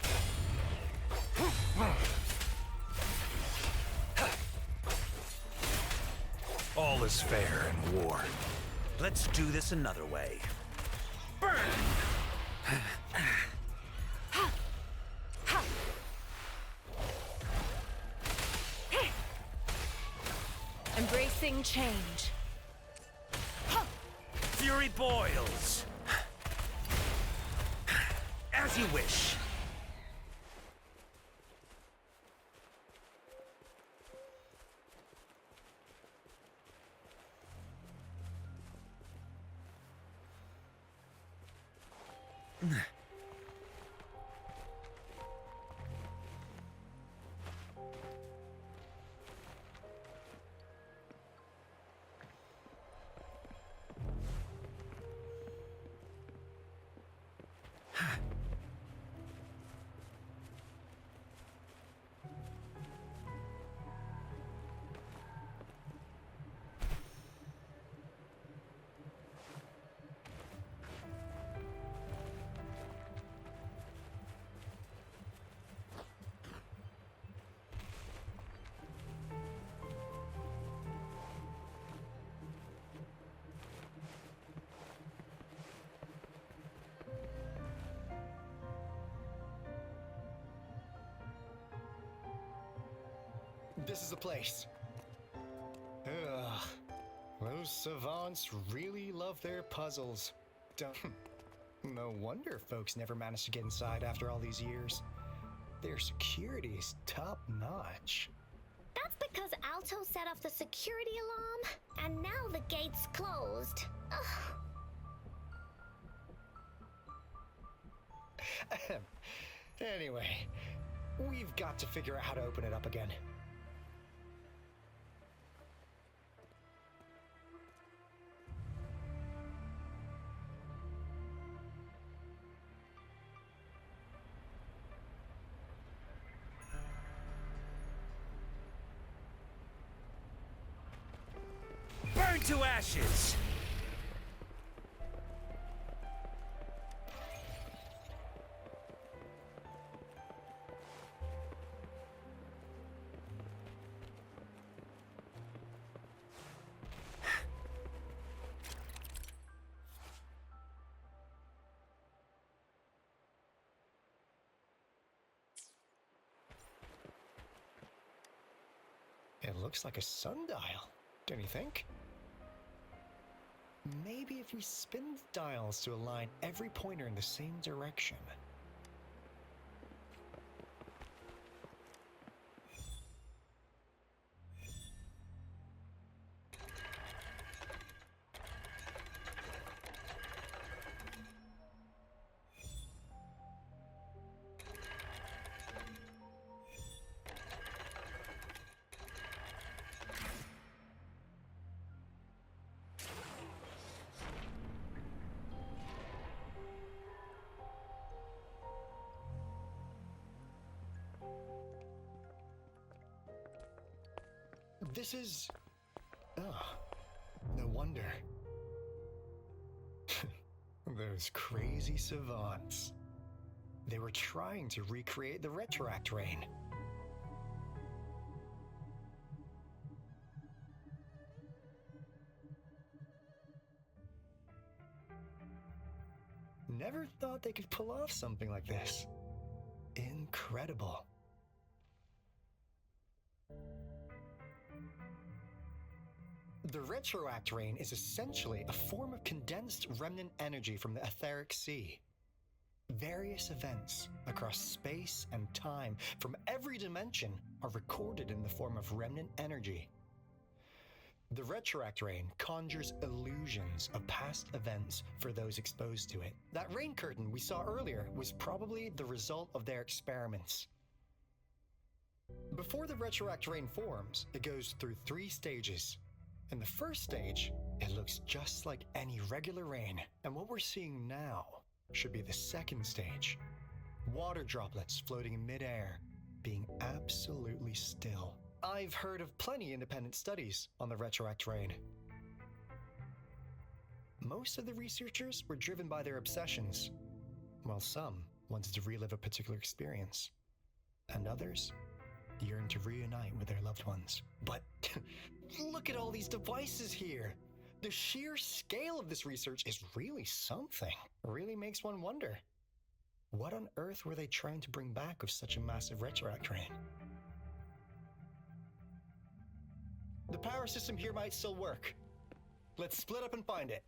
All is fair in war. Let's do this another way. Burn! Embracing change. Fury boils. As you wish. This is the place. Ugh. Those savants really love their puzzles. No wonder folks never managed to get inside after all these years. Their security is top-notch. That's because Alto set off the security alarm, and now the gate's closed. Ugh. Anyway, we've got to figure out how to open it up again. Burn to ashes! It looks like a sundial, don't you think? Maybe if we spin the dials to align every pointer in the same direction. This is... Oh, no wonder. Those crazy savants. They were trying to recreate the Retroact Rain. Never thought they could pull off something like this. Incredible. The Retroact Rain is essentially a form of condensed remnant energy from the etheric sea. Various events across space and time from every dimension are recorded in the form of remnant energy. The Retroact Rain conjures illusions of past events for those exposed to it. That rain curtain we saw earlier was probably the result of their experiments. Before the Retroact Rain forms, it goes through 3 stages. In the first stage, it looks just like any regular rain, and what we're seeing now should be the second stage. Water droplets floating in midair, being absolutely still. I've heard of plenty independent studies on the retroact rain. Most of the researchers were driven by their obsessions, while some wanted to relive a particular experience, and others yearned to reunite with their loved ones. But look at all these devices here! The sheer scale of this research is really something. It really makes one wonder. What on earth were they trying to bring back with such a massive retroact rain? The power system here might still work. Let's split up and find it.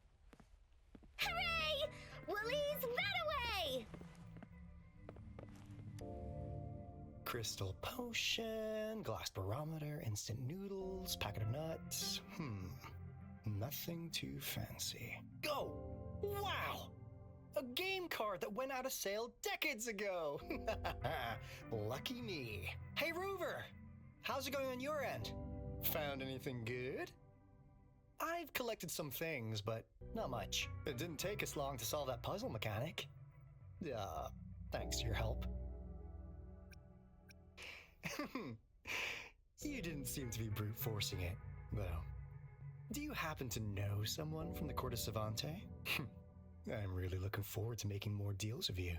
Hooray! Woolies ran away! Crystal potion, glass barometer, instant noodles, packet of nuts. Nothing too fancy. Go! Wow! A game card that went out of sale decades ago! Lucky me. Hey, Rover! How's it going on your end? Found anything good? I've collected some things, but not much. It didn't take us long to solve that puzzle mechanic. Thanks to your help. You didn't seem to be brute forcing it, though. Do you happen to know someone from the Court of Savante? I'm really looking forward to making more deals with you.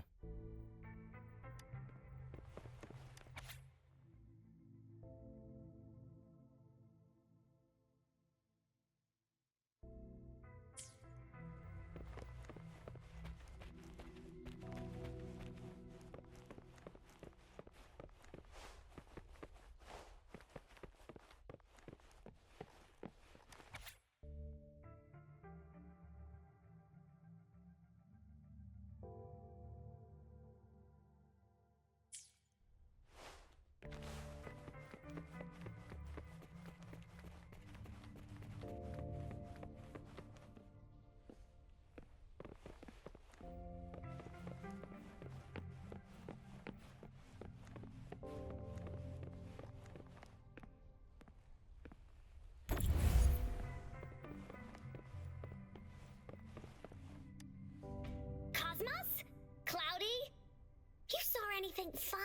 Anything fun?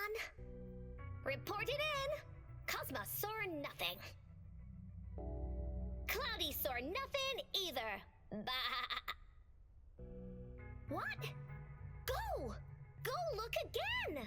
Report it in! Cosmos saw nothing. Cloudy saw nothing either. Bah! What? Go! Go look again!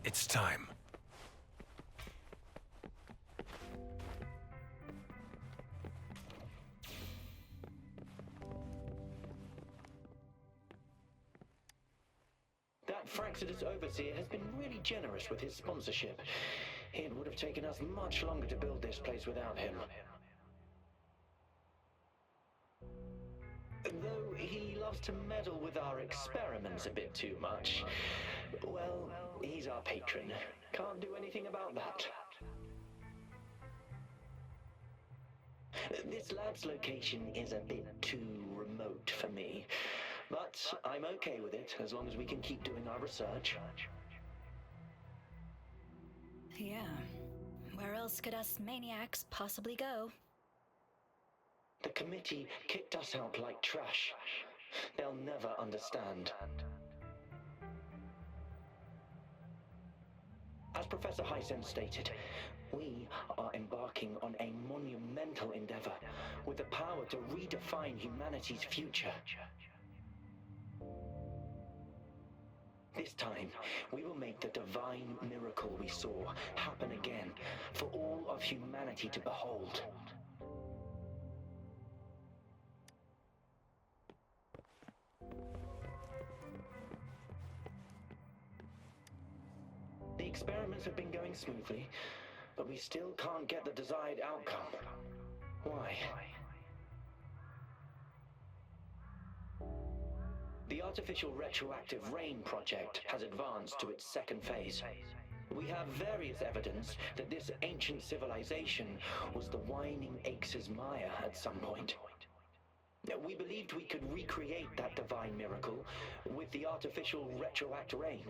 It's time. That Fraxidus overseer has been really generous with his sponsorship. It would have taken us much longer to build this place without him. Though he loves to meddle with our experiments a bit too much. Well, he's our patron. Can't do anything about that. This lab's location is a bit too remote for me, but I'm okay with it as long as we can keep doing our research. Yeah. Where else could us maniacs possibly go? The committee kicked us out like trash. They'll never understand. As Professor Hysen stated, we are embarking on a monumental endeavor with the power to redefine humanity's future. This time, we will make the divine miracle we saw happen again for all of humanity to behold. The experiments have been going smoothly, but we still can't get the desired outcome. Why? The artificial retroactive rain project has advanced to its second phase. We have various evidence that this ancient civilization was the whining Aches' Maya at some point. We believed we could recreate that divine miracle with the artificial retroact rain.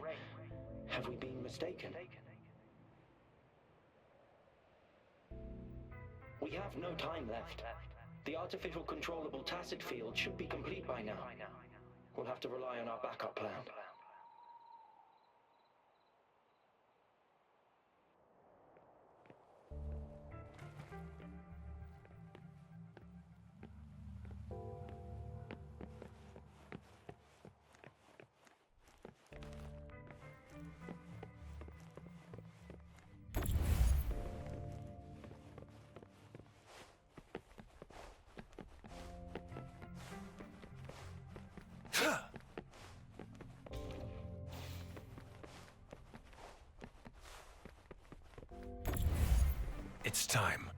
Have we been mistaken? We have no time left. The artificial controllable tacit field should be complete by now. We'll have to rely on our backup plan. It's time.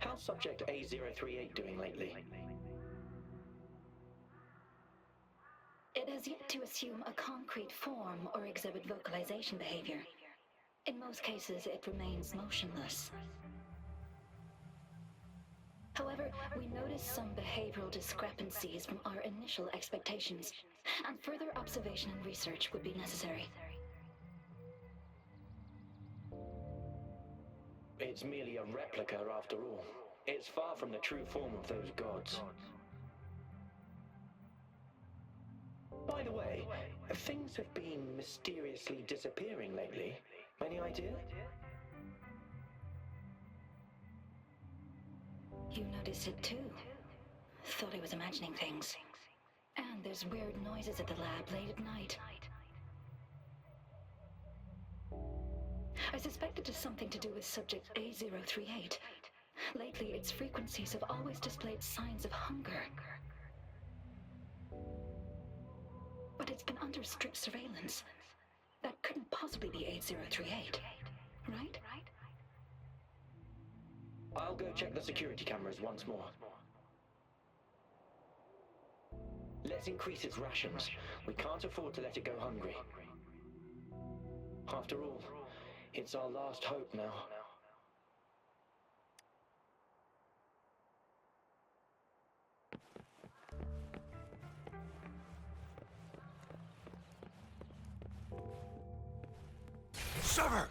How's subject A038 doing lately? It has yet to assume a concrete form or exhibit vocalization behavior. In most cases, it remains motionless. However, we noticed some behavioral discrepancies from our initial expectations, and further observation and research would be necessary. It's merely a replica after all. It's far from the true form of those gods. By the way, things have been mysteriously disappearing lately. Any idea? You noticed it too. Thought I was imagining things. And there's weird noises at the lab late at night. I suspect it is something to do with subject A038. Lately, its frequencies have always displayed signs of hunger. But it's been under strict surveillance. That couldn't possibly be A038, right? I'll go check the security cameras once more. Let's increase its rations. We can't afford to let it go hungry. After all, it's our last hope now. Sever!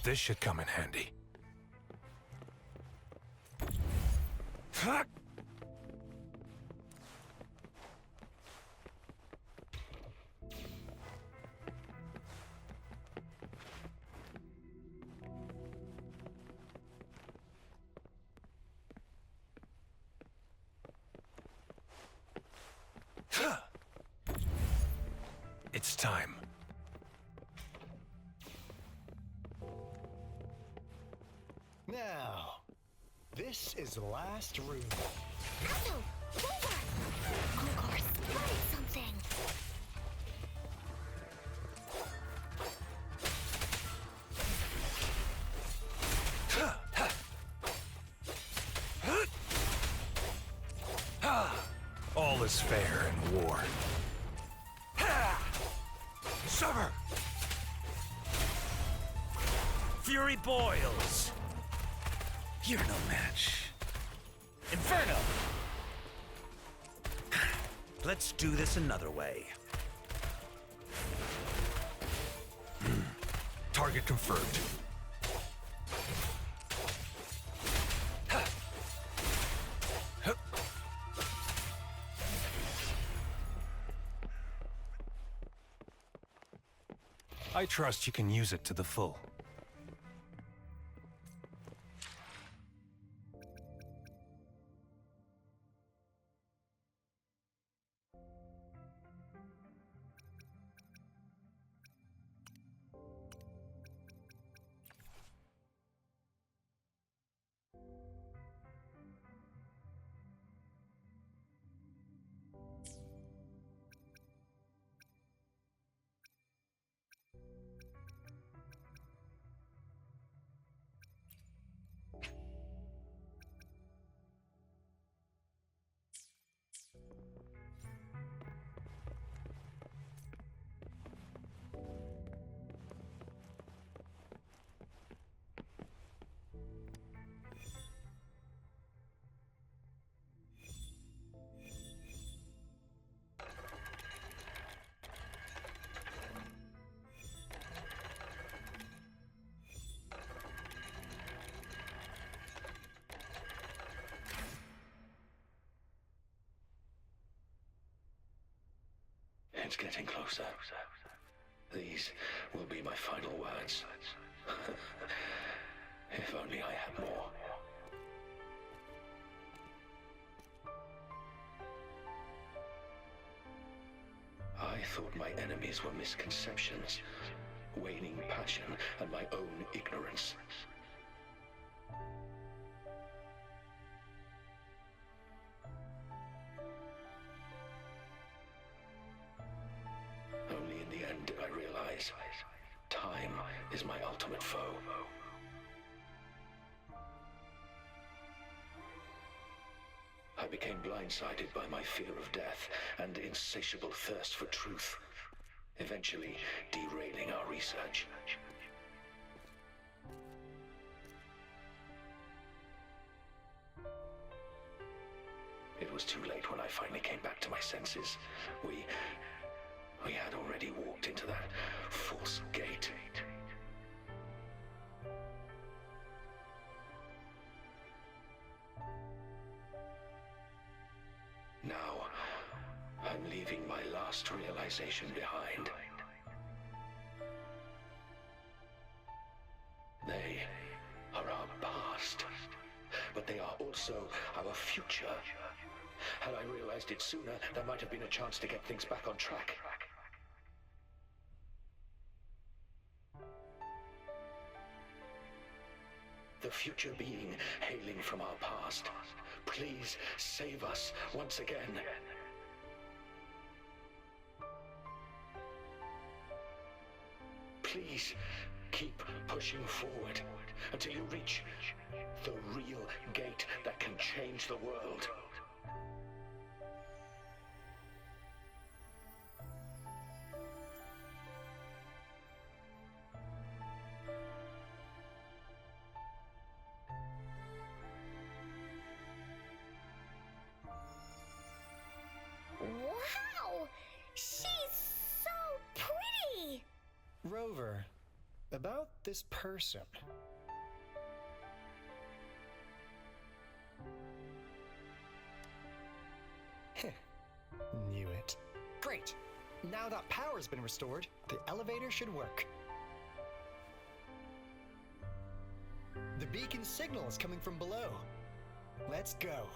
This should come in handy. It's time. Now, this is the last room. Alto! Over! Encore spotted something! All is fair in war. Summer! Fury boils! You're no match. Inferno! Let's do this another way. Target confirmed. I trust you can use it to the full. It's getting closer. These will be my final words. If only I had more. I thought my enemies were misconceptions, waning passion, and my own ignorance. Only in the end did I realize time is my ultimate foe. I became blindsided by my fear of death and insatiable thirst for truth, eventually derailing our research. It was too late when I finally came back to my senses. We had already walked into that false gate. Now, I'm leaving my last realization behind. They are our past, but they are also our future. Had I realized it sooner, there might have been a chance to get things back on track. The future being hailing from our past, please save us once again. Please keep pushing forward until you reach the real gate that can change the world. Wow! She's so pretty! Rover, about this person. Knew it. Great! Now that power's been restored, the elevator should work. The beacon signal is coming from below. Let's go.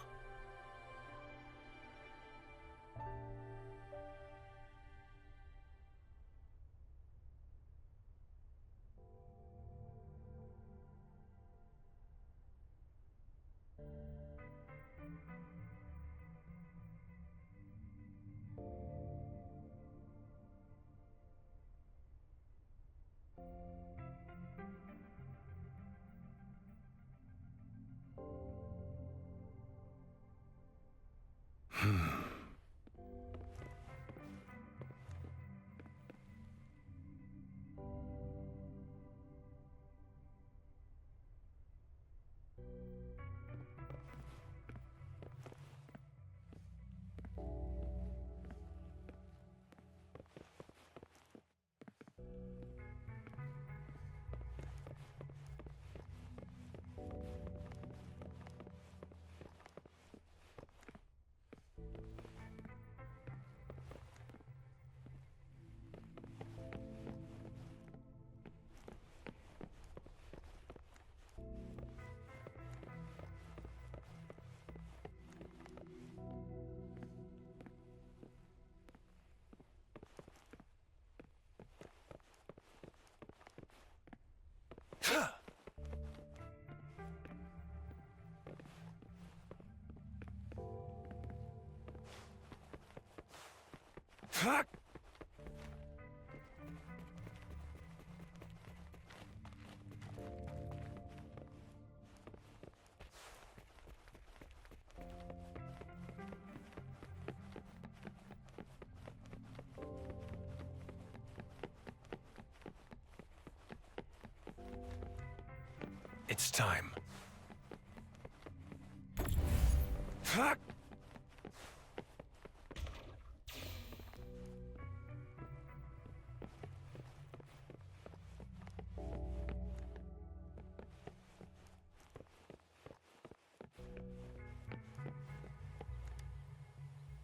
It's time.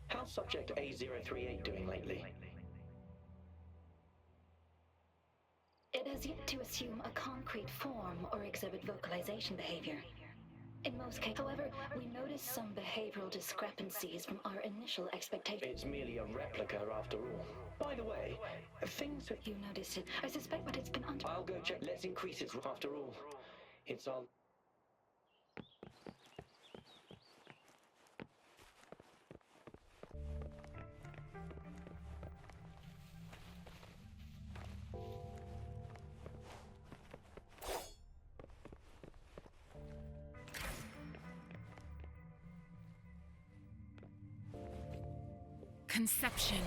How's subject A038 doing lately? It has yet to assume a concrete form or exhibit vocalization behavior. In most cases, however, we notice some behavioral discrepancies from our initial expectations. It's merely a replica after all. By the way, things that... You noticed it. I suspect that it's been under... I'll go check. Let's increase it after all. It's all... Conception.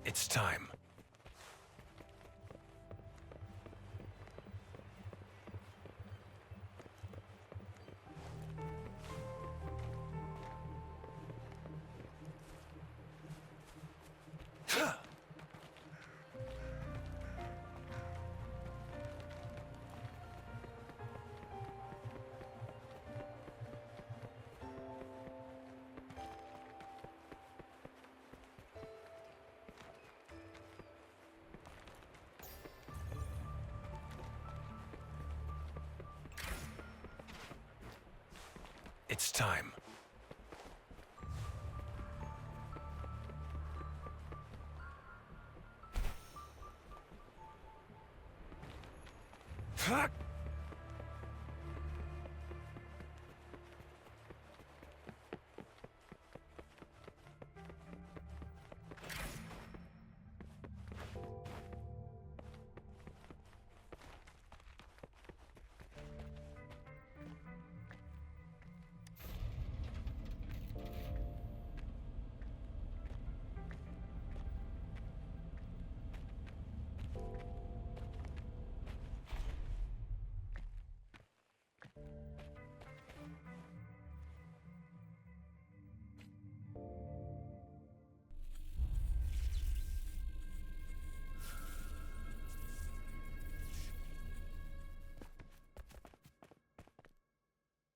It's time. It's time.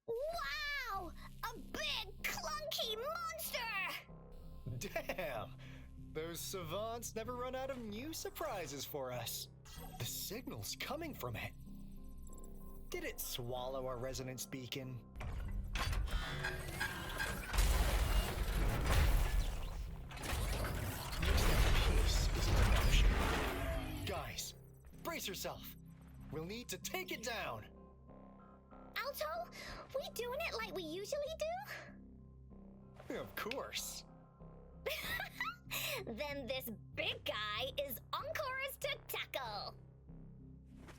Wow! A big, clunky monster! Damn! Those savants never run out of new surprises for us. The signal's coming from it. Did it swallow our resonance beacon? Looks like peace isn't an option. Guys, brace yourself. We'll need to take it down. Alto, we doing it like we usually do? Of course. Then this big guy is Encore's to tackle.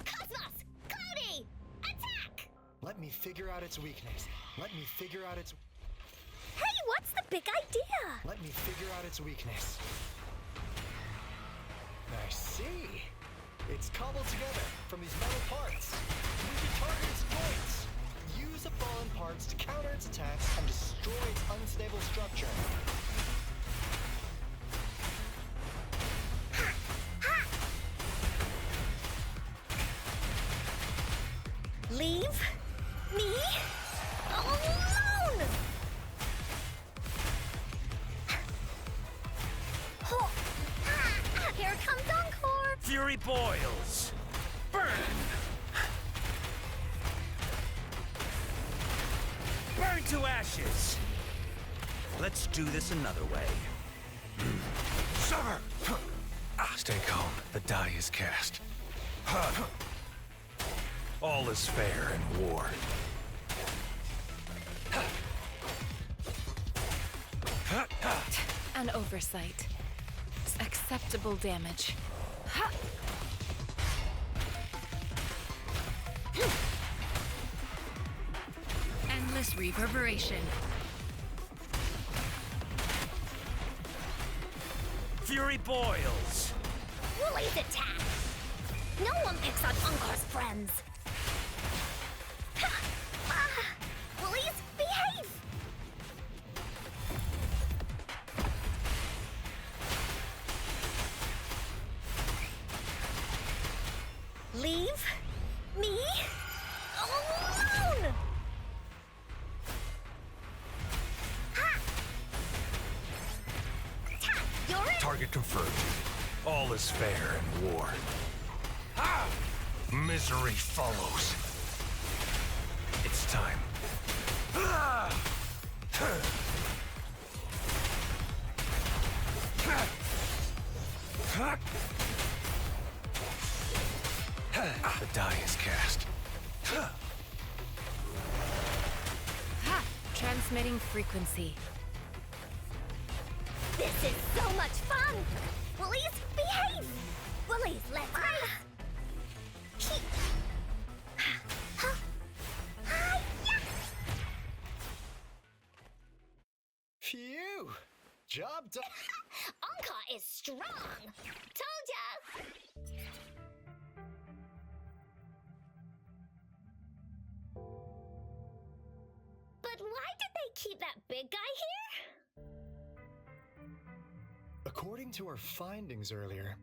Cosmos! Cloudy! Attack! Let me figure out its weakness. Let me figure out its... Hey, what's the big idea? Let me figure out its weakness. I see. It's cobbled together from these metal parts. We can target its points. Use the fallen parts to counter its attacks and destroy its unstable structure. Leave me alone! Here comes Encore! Fury boils! Burn! Burn to ashes! Let's do this another way. Summer! Stay calm. The die is cast. All is fair in war. An oversight. Acceptable damage. Endless reverberation. Fury boils! Woolly's attack! No one picks on Encore's friends! Woolies, behave! Leave me alone! You're in! Target confirmed. All is fair in war. Misery follows. It's time. The die is cast. Transmitting frequency. This is so much fun! Woolies, behave! Woolies, let's race! Phew! Job done. Anka is strong! Told ya! But why did they keep that big guy here? According to our findings earlier,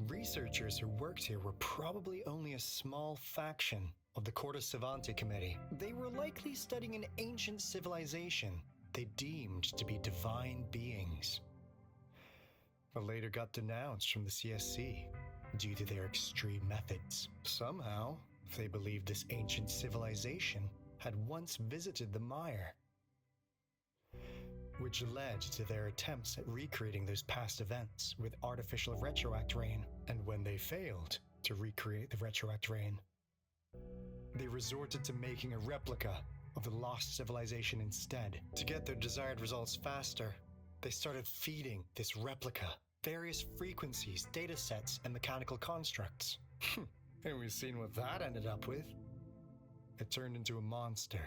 researchers who worked here were probably only a small faction of the Corte Savante Committee. They were likely studying an ancient civilization they deemed to be divine beings, but later got denounced from the CSC due to their extreme methods. Somehow, they believed this ancient civilization had once visited the mire, which led to their attempts at recreating those past events with artificial retroact rain. And when they failed to recreate the retroact rain, they resorted to making a replica of the lost civilization instead. To get their desired results faster, they started feeding this replica various frequencies, data sets, and mechanical constructs. And we've seen what that ended up with. It turned into a monster,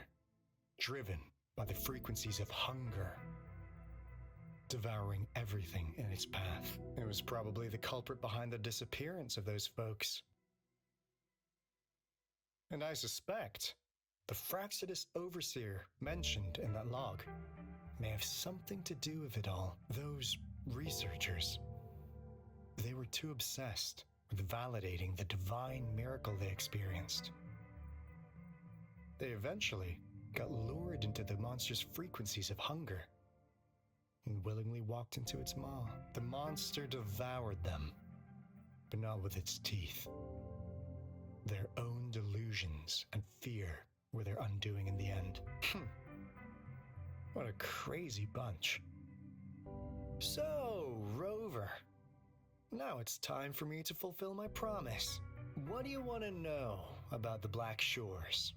driven by the frequencies of hunger, devouring everything in its path. It was probably the culprit behind the disappearance of those folks. And I suspect the Fraxidus Overseer mentioned in that log may have something to do with it all. Those researchers, they were too obsessed with validating the divine miracle they experienced. They eventually got lured into the monster's frequencies of hunger and willingly walked into its maw. The monster devoured them, but not with its teeth. Their own delusions and fear were their undoing in the end. What a crazy bunch. So, Rover, now it's time for me to fulfill my promise. What do you want to know about the Black Shores?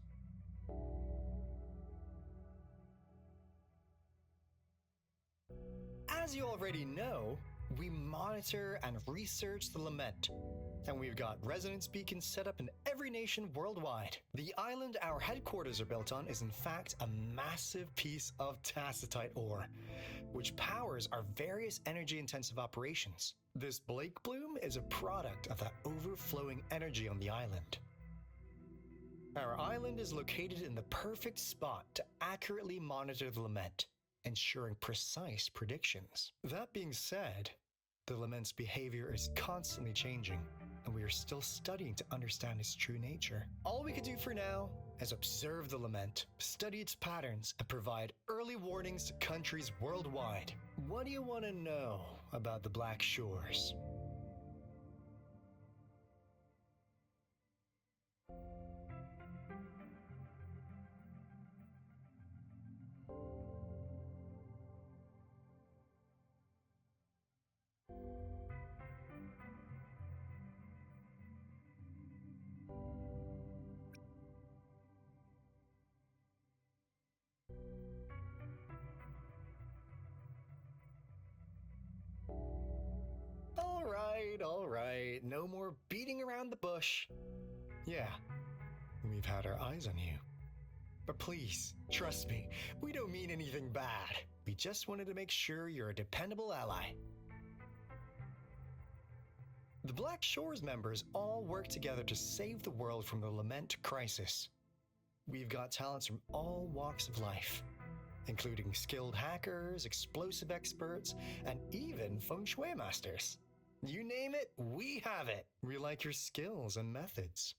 As you already know, we monitor and research the lament, and we've got resonance beacons set up in every nation worldwide. The island our headquarters are built on is in fact a massive piece of tacitite ore, which powers our various energy-intensive operations. This Blake bloom is a product of that overflowing energy on the island. Our island is located in the perfect spot to accurately monitor the lament, ensuring precise predictions. That being said, the lament's behavior is constantly changing, and we are still studying to understand its true nature. All we can do for now is observe the lament, study its patterns, and provide early warnings to countries worldwide. What do you want to know about the Black Shores? All right, no more beating around the bush. Yeah, we've had our eyes on you. But please, trust me, we don't mean anything bad. We just wanted to make sure you're a dependable ally. The Black Shores members all work together to save the world from the lament crisis. We've got talents from all walks of life, including skilled hackers, explosive experts, and even feng shui masters. You name it, we have it. We like your skills and methods.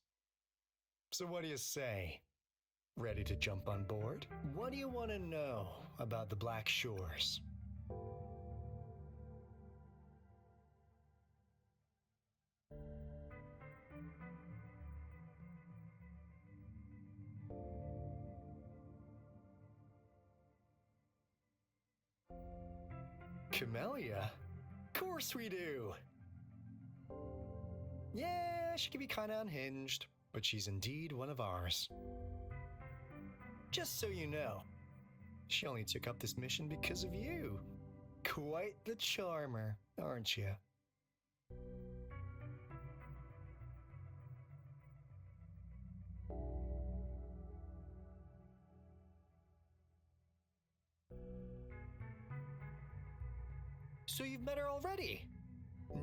So what do you say? Ready to jump on board? What do you want to know about the Black Shores? Camellia? Of course we do! Yeah, she can be kinda unhinged, but she's indeed one of ours. Just so you know, she only took up this mission because of you. Quite the charmer, aren't you? So you've met her already?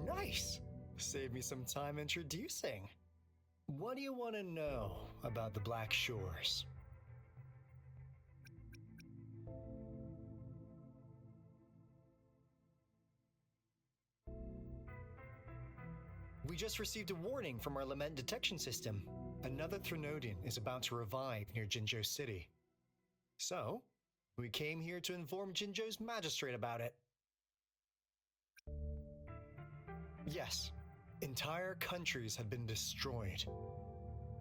Nice! Save me some time introducing. What do you want to know about the Black Shores? We just received a warning from our lament detection system. Another Threnodian is about to revive near Jinzhou City. So, we came here to inform Jinzhou's magistrate about it. Yes, entire countries have been destroyed.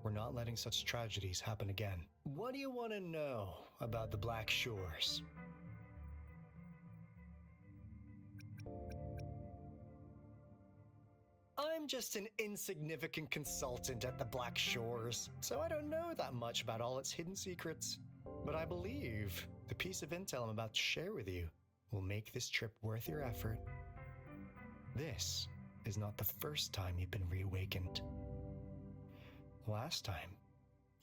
We're not letting such tragedies happen again. What do you want to know about the Black Shores? I'm just an insignificant consultant at the Black Shores, so I don't know that much about all its hidden secrets. But I believe the piece of intel I'm about to share with you will make this trip worth your effort. This is not the first time you've been reawakened. Last time,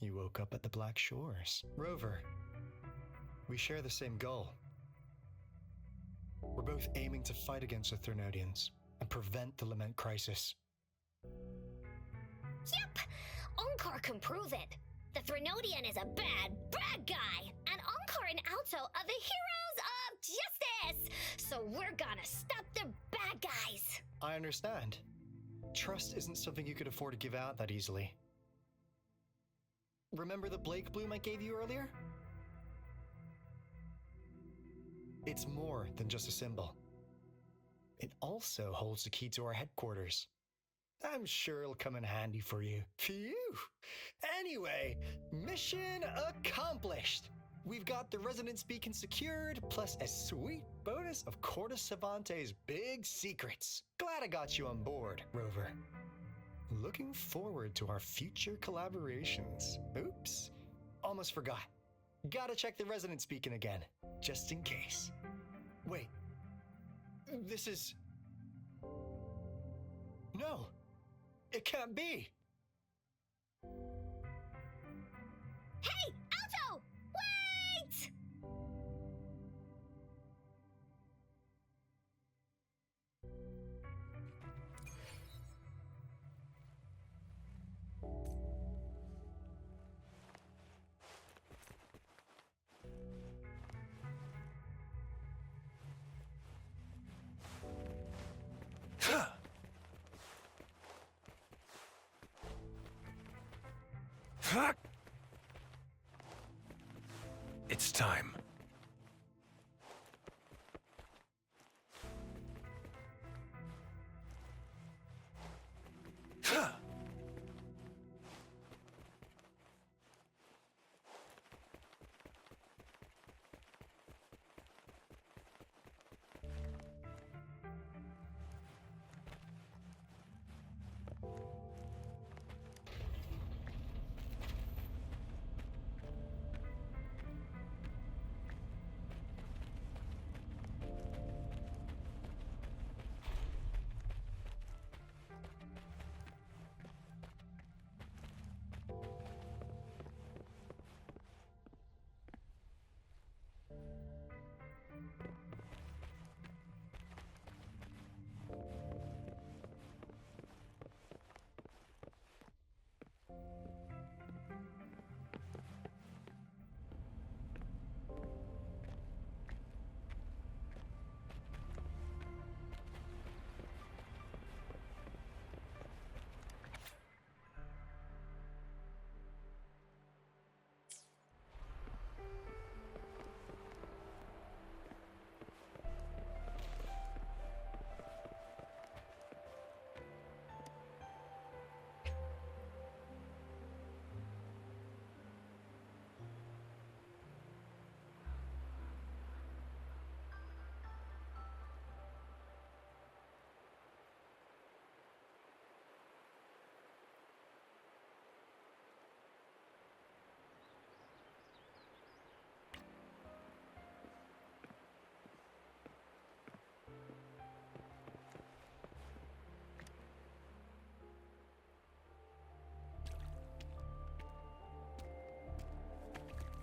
you woke up at the Black Shores. Rover, we share the same goal. We're both aiming to fight against the Threnodians and prevent the lament crisis. Yep! Onkar can prove it. The Threnodian is a bad, bad guy, and Onkar and Alto are the heroes of justice! So we're gonna stop the bad guys! I understand. Trust isn't something you could afford to give out that easily. Remember the Blake bloom I gave you earlier? It's more than just a symbol. It also holds the key to our headquarters. I'm sure it'll come in handy for you. Phew! Anyway, mission accomplished! We've got the resonance beacon secured, plus a sweet bonus of Cortus Savante's big secrets. Glad I got you on board, Rover. Looking forward to our future collaborations. Oops, almost forgot. Gotta check the resonance beacon again, just in case. Wait, this is... No, it can't be. Hey, Alto! Wait! It's time.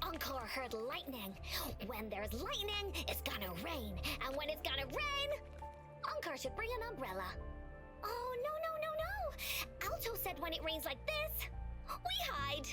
Encore heard lightning. When there's lightning, it's gonna rain. And when it's gonna rain, Encore should bring an umbrella. Oh, no. Alto said when it rains like this, we hide.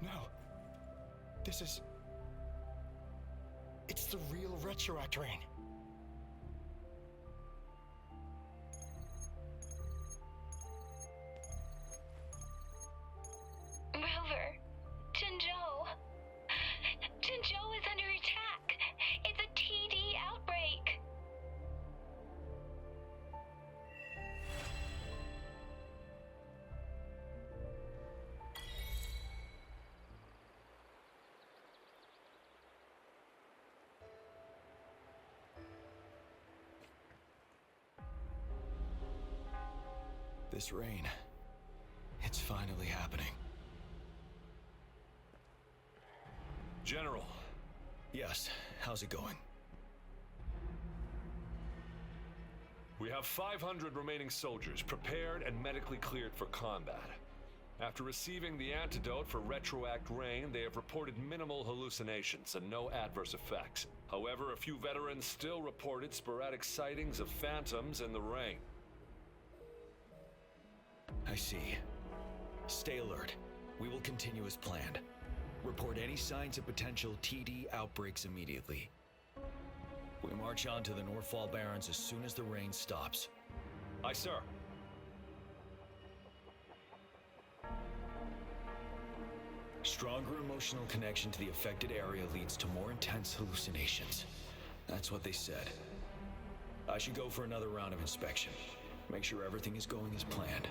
No. It's the real retroact rain. Rover, Jinzhou. Jinzhou is under attack. It's a TD outbreak. This rain, it's finally happening. General. Yes, how's it going? We have 500 remaining soldiers prepared and medically cleared for combat. After receiving the antidote for retroact rain, they have reported minimal hallucinations and no adverse effects. However, a few veterans still reported sporadic sightings of phantoms in the rain. I see. Stay alert. We will continue as planned. Report any signs of potential TD outbreaks immediately. We march on to the Northfall Barrens as soon as the rain stops. Aye, sir. Stronger emotional connection to the affected area leads to more intense hallucinations. That's what they said. I should go for another round of inspection. Make sure everything is going as planned.